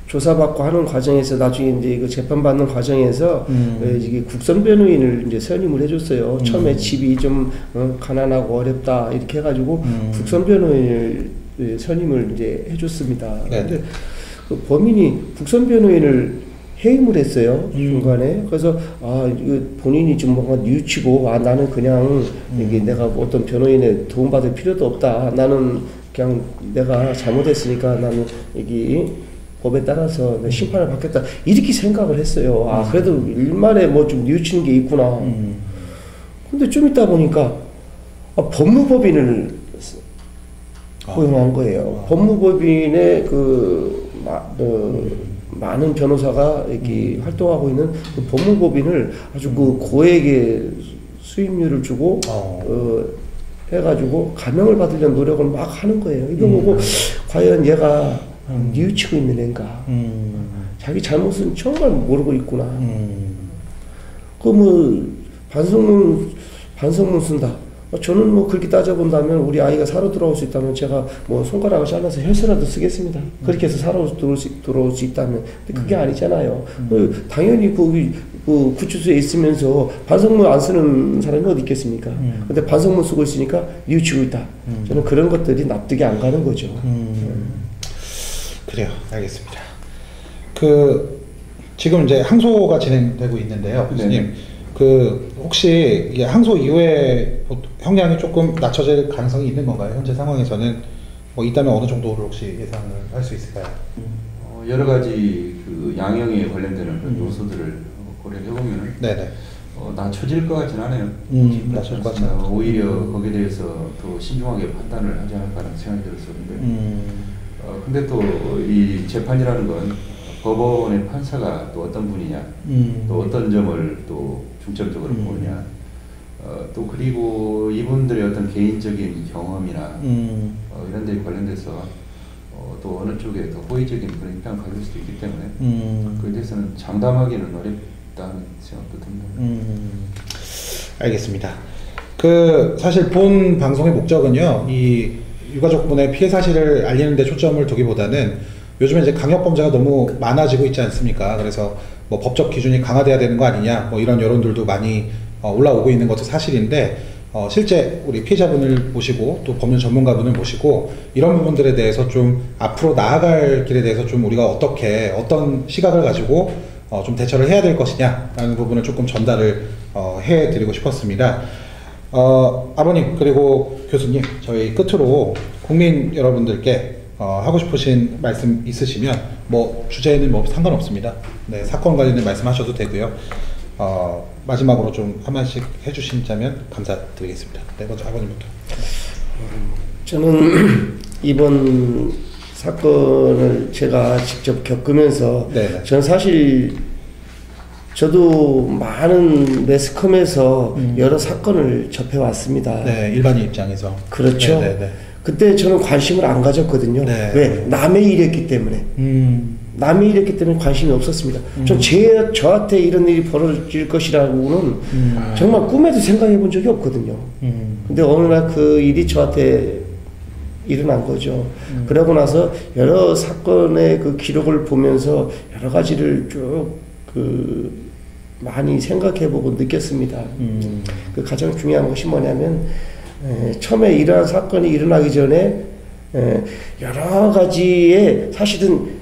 조사받고 하는 과정에서 나중에 이제 그 재판받는 과정에서 이게 국선 변호인을 이제 선임을 해줬어요. 처음에 집이 좀 가난하고 어렵다 이렇게 해가지고 국선 변호인을 선임을 이제 해줬습니다. 그런데 그 범인이 국선 변호인을 해임을 했어요. 중간에. 그래서 이거 본인이 좀 뭔가 뉘우치고 나는 그냥 이게 내가 어떤 변호인의 도움받을 필요도 없다. 나는 그냥 내가 잘못했으니까 나는 여기 법에 따라서 심판을 받겠다 이렇게 생각을 했어요. 아 그래도 일말에 뭐 좀 뉘우치는 게 있구나. 근데 좀 있다 보니까 법무법인을 고용한 거예요. 법무법인의 많은 변호사가 이렇게 활동하고 있는 그 법무법인을 아주 그 고액의 수임료를 주고 해가지고 감형을 받으려는 노력을 막 하는 거예요. 이거 보고 과연 얘가 뉘우치고 있는 애인가? 자기 잘못은 정말 모르고 있구나. 반성문 쓴다. 저는 뭐 그렇게 따져본다면 우리 아이가 살아 돌아올 수 있다면 제가 뭐 손가락을 잘라서 혈서라도 쓰겠습니다. 그렇게 해서 살아 돌아올 수 있다면. 근데 그게 아니잖아요. 당연히 구치소에 있으면서 반성문 안 쓰는 사람이 어디 있겠습니까? 근데 반성문 쓰고 있으니까 뉘우치고 있다. 저는 그런 것들이 납득이 안 가는 거죠. 그래요. 알겠습니다. 지금 이제 항소가 진행되고 있는데요, 교수님. 혹시 이게 항소 이후에 형량이 조금 낮춰질 가능성이 있는 건가요? 현재 상황에서는 뭐 있다면 어느 정도를 혹시 예상을 할 수 있을까요? 여러 가지 그 양형에 관련되는 요소들을 고려해 보면은 낮춰질 것 같진 않아요. 낮춰질 것 같진 않아요. 오히려 거기에 대해서 더 신중하게 판단을 하지 않을까라는 생각이 들었었는데, 근데 또 이 재판이라는 건 법원의 판사가 또 어떤 분이냐, 또 어떤 점을 또 중점적으로 보느냐, 또 그리고 이분들의 어떤 개인적인 경험이나 이런 데 관련돼서 또 어느 쪽에 더 호의적인 그런 입장을 가질 수도 있기 때문에 그에 대해서는 장담하기는 어렵다는 생각도 듭니다. 알겠습니다. 사실 본 방송의 목적은요, 이 유가족분의 피해 사실을 알리는 데 초점을 두기보다는 요즘에 이제 강력범죄가 너무 많아지고 있지 않습니까? 그래서 뭐 법적 기준이 강화돼야 되는 거 아니냐, 뭐 이런 여론들도 많이 올라오고 있는 것도 사실인데, 실제 우리 피해자분을 모시고 또 법률 전문가분을 모시고 이런 부분들에 대해서 좀 앞으로 나아갈 길에 대해서 좀 우리가 어떤 시각을 가지고 좀 대처를 해야 될 것이냐라는 부분을 조금 전달을 해드리고 싶었습니다. 아버님 그리고 교수님, 저희 끝으로 국민 여러분들께 하고 싶으신 말씀 있으시면 뭐 주제는 뭐 상관없습니다. 네, 사건 관련된 말씀하셔도 되고요. 마지막으로 좀 한마디씩 해주신다면 감사드리겠습니다. 네, 먼저 아버님부터. 저는 이번 사건을 제가 직접 겪으면서 저는 사실 저도 많은 매스컴에서 여러 사건을 접해왔습니다. 네, 일반인 입장에서. 그렇죠. 그때 저는 관심을 안 가졌거든요. 왜? 남의 일이었기 때문에. 남의 일이었기 때문에 관심이 없었습니다. 저한테 이런 일이 벌어질 것이라고는 정말 꿈에도 생각해 본 적이 없거든요. 근데 어느 날 그 일이 저한테 일어난 거죠. 그러고 나서 여러 사건의 그 기록을 보면서 여러 가지를 쭉 많이 생각해보고 느꼈습니다. 그 가장 중요한 것이 뭐냐면, 처음에 이러한 사건이 일어나기 전에 여러 가지의 사실은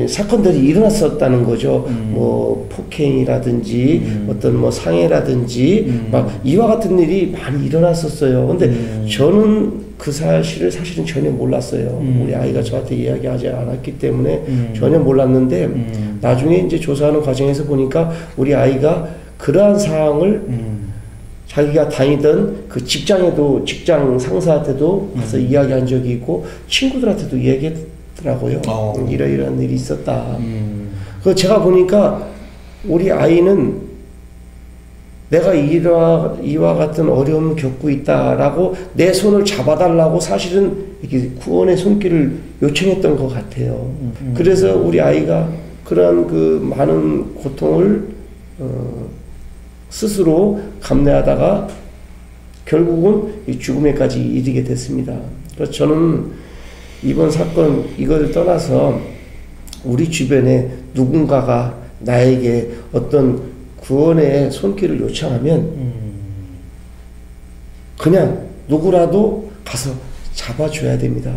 사건들이 일어났었다는 거죠. 뭐 폭행이라든지 어떤 뭐 상해라든지 막 이와 같은 일이 많이 일어났었어요. 근데 저는 그 사실을 사실은 전혀 몰랐어요. 우리 아이가 저한테 이야기하지 않았기 때문에 전혀 몰랐는데 나중에 이제 조사하는 과정에서 보니까 우리 아이가 그러한 사항을 자기가 다니던 그 직장에도 직장 상사한테도 가서 이야기한 적이 있고 친구들한테도 얘기했더라고요. 이러이러한 일이 있었다. 그 제가 보니까 우리 아이는 내가 이와 같은 어려움을 겪고 있다라고 내 손을 잡아달라고 사실은 이렇게 구원의 손길을 요청했던 것 같아요. 그래서 우리 아이가 그런 그 많은 고통을 스스로 감내하다가 결국은 이 죽음에까지 이르게 됐습니다. 그래서 저는 이번 사건 이걸 떠나서 우리 주변에 누군가가 나에게 어떤 구원의 손길을 요청하면 그냥 누구라도 가서 잡아줘야 됩니다.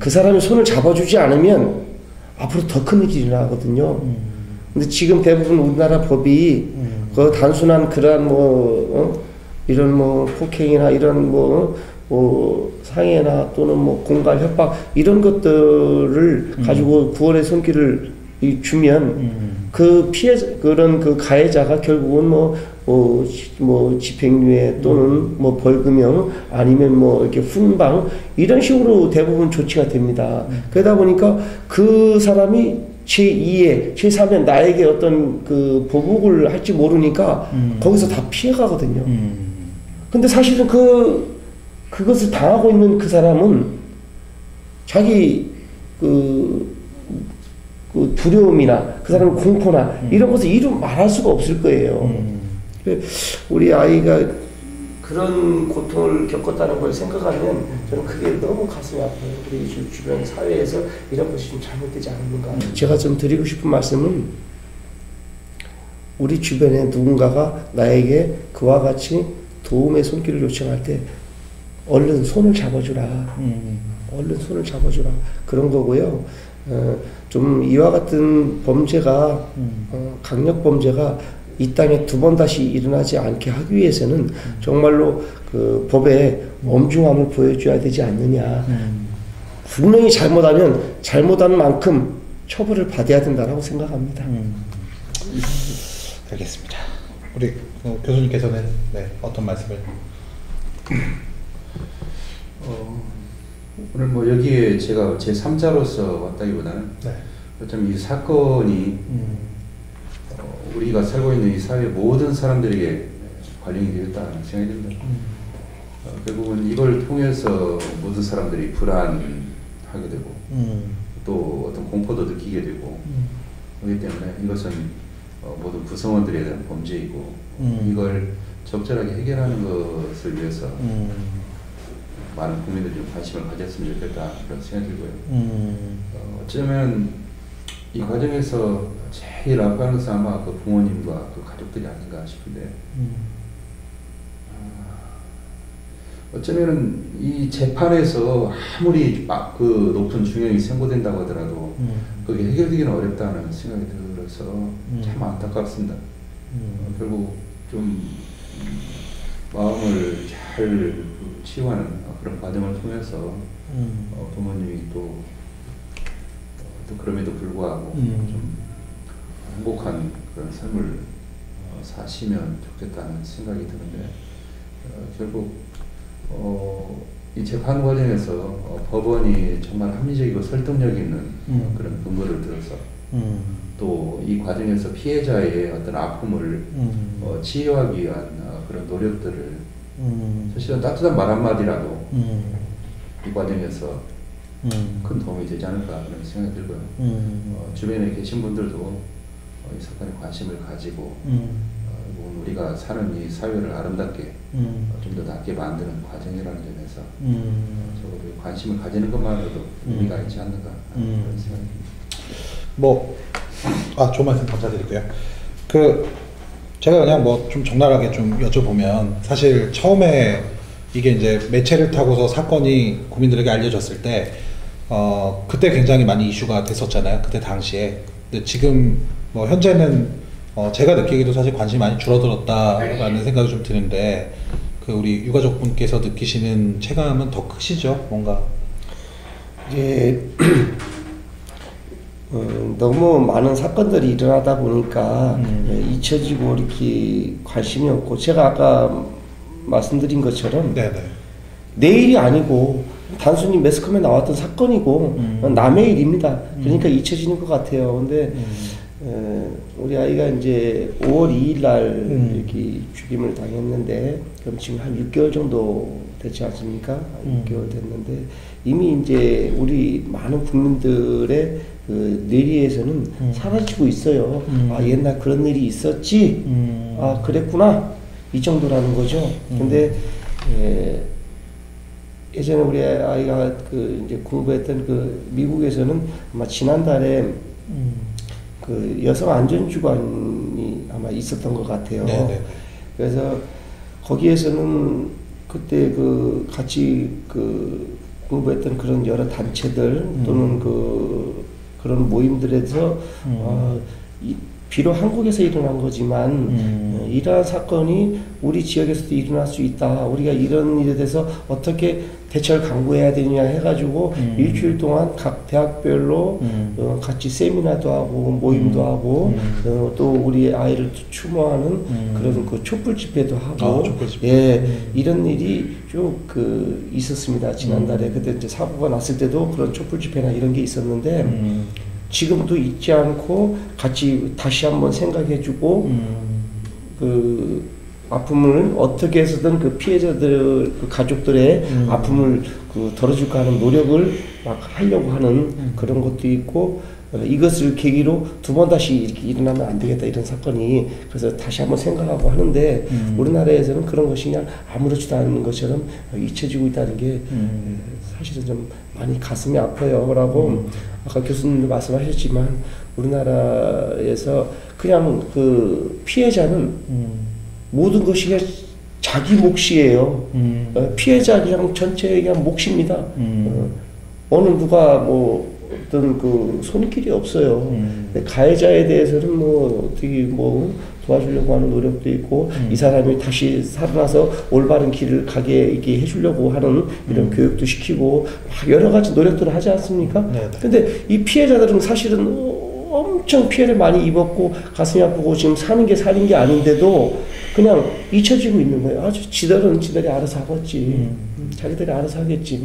그 사람이 손을 잡아주지 않으면 앞으로 더 큰 일이 일어나거든요. 근데 지금 대부분 우리나라 법이 그 단순한 그러한 이런 폭행이나 이런 상해나 또는 뭐 공갈 협박 이런 것들을 가지고 구원의 손길을 주면 그 그런 그 가해자가 결국은 뭐 집행유예 또는 뭐 벌금형 아니면 뭐 이렇게 훈방 이런 식으로 대부분 조치가 됩니다. 그러다 보니까 그 사람이 제2의 제3의 나에게 어떤 그 보복을 할지 모르니까 거기서 다 피해가거든요. 근데 사실은 그것을 당하고 있는 그 사람은 자기 그 두려움이나 그 사람의 공포나 이런 것을 이루 말할 수가 없을 거예요. 우리 아이가 그런 고통을 겪었다는 걸 생각하면 저는 그게 너무 가슴이 아파요. 우리 주변 사회에서 이런 것이 좀 잘못되지 않는가. 제가 좀 드리고 싶은 말씀은 우리 주변에 누군가가 나에게 그와 같이 도움의 손길을 요청할 때 얼른 손을 잡아주라. 얼른 손을 잡아주라. 그런 거고요. 좀 이와 같은 범죄가 강력 범죄가 이 땅에 두 번 다시 일어나지 않게 하기 위해서는 정말로 그 법의 엄중함을 보여줘야 되지 않느냐. 분명히 잘못하면 잘못한 만큼 처벌을 받아야 된다고 생각합니다. 알겠습니다. 우리 교수님께서는 어떤 말씀을? 오늘 뭐 여기에 제가 제 3자로서 왔다기보다는 어쩌면 이 사건이 우리가 살고 있는 이 사회 모든 사람들에게 관련이 되었다는 생각이 듭니다. 결국은 이걸 통해서 모든 사람들이 불안하게 되고 또 어떤 공포도 느끼게 되고 그렇기 때문에 이것은 모든 구성원들에 대한 범죄이고 이걸 적절하게 해결하는 것을 위해서 많은 국민들이 좀 관심을 가졌으면 좋겠다 그런 생각이 들고요. 어쩌면 이 과정에서 제일 아파하는 것은 아마 그 부모님과 그 가족들이 아닌가 싶은데 어쩌면은 이 재판에서 아무리 그 높은 중형이 선고된다고 하더라도 그게 해결되기는 어렵다는 생각이 들어서 참 안타깝습니다. 결국 좀 마음을 잘 치유하는 그런 과정을 통해서 부모님이 또 그럼에도 불구하고 좀 행복한 그런 삶을 사시면 좋겠다는 생각이 드는데 결국 이 재판 과정에서 법원이 정말 합리적이고 설득력 있는 그런 근거를 들어서 또 이 과정에서 피해자의 어떤 아픔을 치유하기 위한 그런 노력들을 사실은 따뜻한 말 한마디라도 이 과정에서 큰 도움이 되지 않을까 그런 생각이 들고요. 주변에 계신 분들도 이 사건에 관심을 가지고 우리가 사는 이 사회를 아름답게 좀 더 낫게 만드는 과정이라는 점에서 적어도 관심을 가지는 것만으로도 의미가 있지 않는가 그런 생각이 듭니다. 좋은 말씀 감사드리고요. 제가 그냥 좀 적나라하게 좀 여쭤보면 사실 처음에 이게 이제 매체를 타고서 사건이 국민들에게 알려졌을 때 그때 굉장히 많이 이슈가 됐었잖아요. 그때 당시에. 근데 지금 현재는 제가 느끼기도 사실 관심이 많이 줄어들었다라는 생각이 좀 드는데 우리 유가족분께서 느끼시는 체감은 더 크시죠? 뭔가 이제 너무 많은 사건들이 일어나다 보니까 잊혀지고 이렇게 관심이 없고 제가 아까 말씀드린 것처럼 내일이 아니고 단순히 매스컴에 나왔던 사건이고 남의 일입니다. 그러니까 잊혀지는 것 같아요. 근데 우리 아이가 이제 5월 2일 날 이렇게 죽임을 당했는데 그럼 지금 한 6개월 정도 됐지 않습니까? 6개월 됐는데 이미 이제 우리 많은 국민들의 그 뇌리에서는 사라지고 있어요. 옛날 그런 일이 있었지. 그랬구나. 이 정도라는 거죠. 근데 예전에 우리 아이가 이제 공부했던 미국에서는 아마 지난달에 그 여성 안전주간이 아마 있었던 것 같아요. 그래서 거기에서는 그때 같이 공부했던 그런 여러 단체들 또는 그런 모임들에서 비록 한국에서 일어난 거지만 이러한 사건이 우리 지역에서도 일어날 수 있다. 우리가 이런 일에 대해서 어떻게 대처를 강구해야 되느냐 해가지고 일주일 동안 각 대학별로 같이 세미나도 하고 모임도 하고 또 우리 아이를 추모하는 그런 그 촛불 집회도 하고 촛불 집회. 예, 이런 일이 쭉 있었습니다. 지난달에 그때 이제 사고가 났을 때도 그런 촛불 집회나 이런 게 있었는데 지금도 잊지 않고 같이 다시 한번 생각해주고 그 아픔을 어떻게 해서든 그 피해자들 그 가족들의 아픔을 그 덜어줄까 하는 노력을 막 하려고 하는 그런 것도 있고 이것을 계기로 두 번 다시 이렇게 일어나면 안 되겠다 이런 사건이 그래서 다시 한번 생각하고 하는데 우리나라에서는 그런 것이 그냥 아무렇지도 않은 것처럼 잊혀지고 있다는 게 사실은 좀 많이 가슴이 아파요라고 아까 교수님도 말씀하셨지만 우리나라에서 그냥 그 피해자는 모든 것이 그냥 자기 몫이에요. 피해자 그냥 전체 그냥 몫입니다. 어느 누가 뭐 어떤 그 손길이 없어요. 가해자에 대해서는 뭐 어떻게 뭐 도와주려고 하는 노력도 있고 이 사람이 다시 살아나서 올바른 길을 가게 이렇게 해주려고 하는 이런 교육도 시키고 막 여러 가지 노력들을 하지 않습니까? 네네. 근데 이 피해자들은 사실은 엄청 피해를 많이 입었고 가슴이 아프고 지금 사는 게 살인 게 아닌데도 그냥 잊혀지고 있는 거예요. 아주 지들이 알아서 하겠지. 자기들이 알아서 하겠지.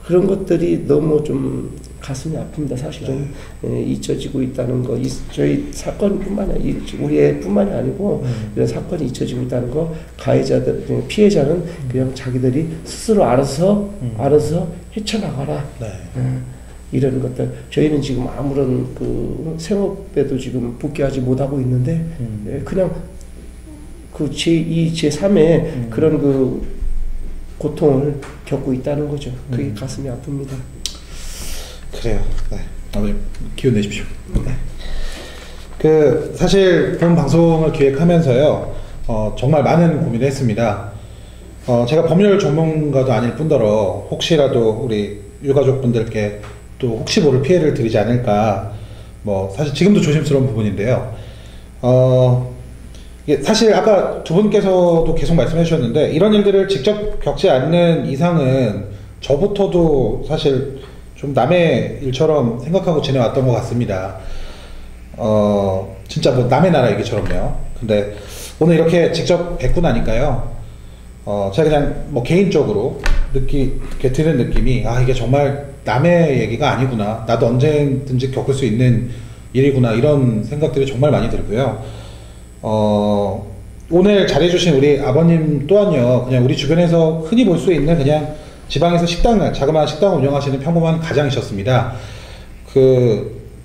그런 것들이 너무 좀 가슴이 아픕니다. 사실은 잊혀지고 있다는 거, 저희 사건뿐만이 아니고 우리 애뿐만이 아니고 이런 사건이 잊혀지고 있다는 거, 가해자들, 피해자는 그냥 자기들이 스스로 알아서 헤쳐나가라. 네. 이런 것들 저희는 지금 아무런 그 생업에도 지금 복귀하지 못하고 있는데 그냥 그 제2, 제3의 그런 그 고통을 겪고 있다는 거죠. 그게 가슴이 아픕니다. 그래요. 네. 아버님 기운 내십시오. 네. 그 사실 본 방송을 기획하면서요, 정말 많은 고민을 했습니다. 제가 법률 전문가도 아닐 뿐더러 혹시라도 우리 유가족분들께 또 혹시 모를 피해를 드리지 않을까, 뭐 사실 지금도 조심스러운 부분인데요. 이게 사실 아까 두 분께서도 계속 말씀해 주셨는데 이런 일들을 직접 겪지 않는 이상은 저부터도 사실 좀 남의 일처럼 생각하고 지내왔던 것 같습니다. 진짜 뭐 남의 나라 얘기처럼요. 근데 오늘 이렇게 직접 뵙고 나니까요, 제가 그냥 뭐 개인적으로 이렇게 드는 느낌이, 아, 이게 정말 남의 얘기가 아니구나, 나도 언제든지 겪을 수 있는 일이구나, 이런 생각들이 정말 많이 들고요. 오늘 잘해주신 우리 아버님 또한요, 그냥 우리 주변에서 흔히 볼 수 있는 그냥 지방에서 자그마한 식당을 운영하시는 평범한 가장이셨습니다.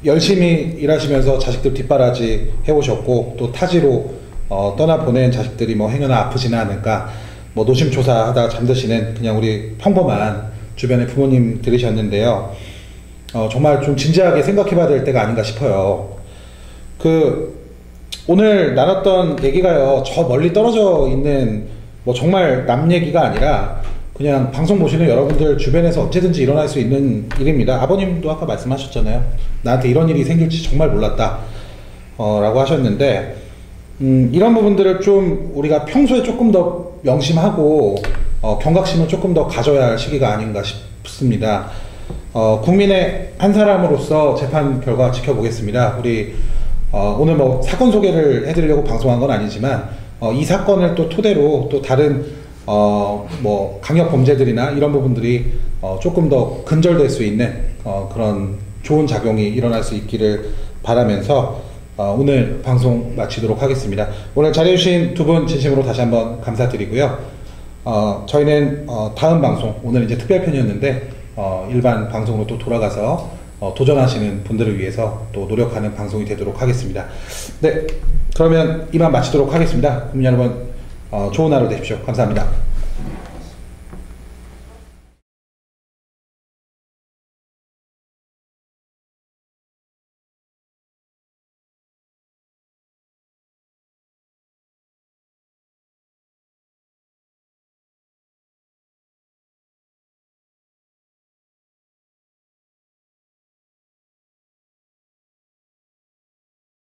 열심히 일하시면서 자식들 뒷바라지 해오셨고, 또 타지로 떠나보낸 자식들이 뭐 행여나 아프지는 않을까, 뭐 노심초사하다 잠드시는 그냥 우리 평범한 주변의 부모님들이셨는데요. 정말 좀 진지하게 생각해봐야 될 때가 아닌가 싶어요. 오늘 나눴던 얘기가요, 저 멀리 떨어져 있는 뭐 정말 남 얘기가 아니라 그냥 방송 보시는 여러분들 주변에서 언제든지 일어날 수 있는 일입니다. 아버님도 아까 말씀하셨잖아요. 나한테 이런 일이 생길지 정말 몰랐다 라고 하셨는데, 이런 부분들을 좀 우리가 평소에 조금 더 명심하고 경각심을 조금 더 가져야 할 시기가 아닌가 싶습니다. 국민의 한 사람으로서 재판 결과 지켜보겠습니다. 우리 오늘 뭐 사건 소개를 해드리려고 방송한 건 아니지만 이 사건을 또 토대로 또 다른 뭐 강력 범죄들이나 이런 부분들이 조금 더 근절될 수 있는 그런 좋은 작용이 일어날 수 있기를 바라면서 오늘 방송 마치도록 하겠습니다. 오늘 잘해주신 두 분 진심으로 다시 한번 감사드리고요. 저희는 다음 방송, 오늘 이제 특별편이었는데 일반 방송으로 또 돌아가서 도전하시는 분들을 위해서 또 노력하는 방송이 되도록 하겠습니다. 네, 그러면 이만 마치도록 하겠습니다. 국민 여러분, 좋은 하루 되십시오. 감사합니다.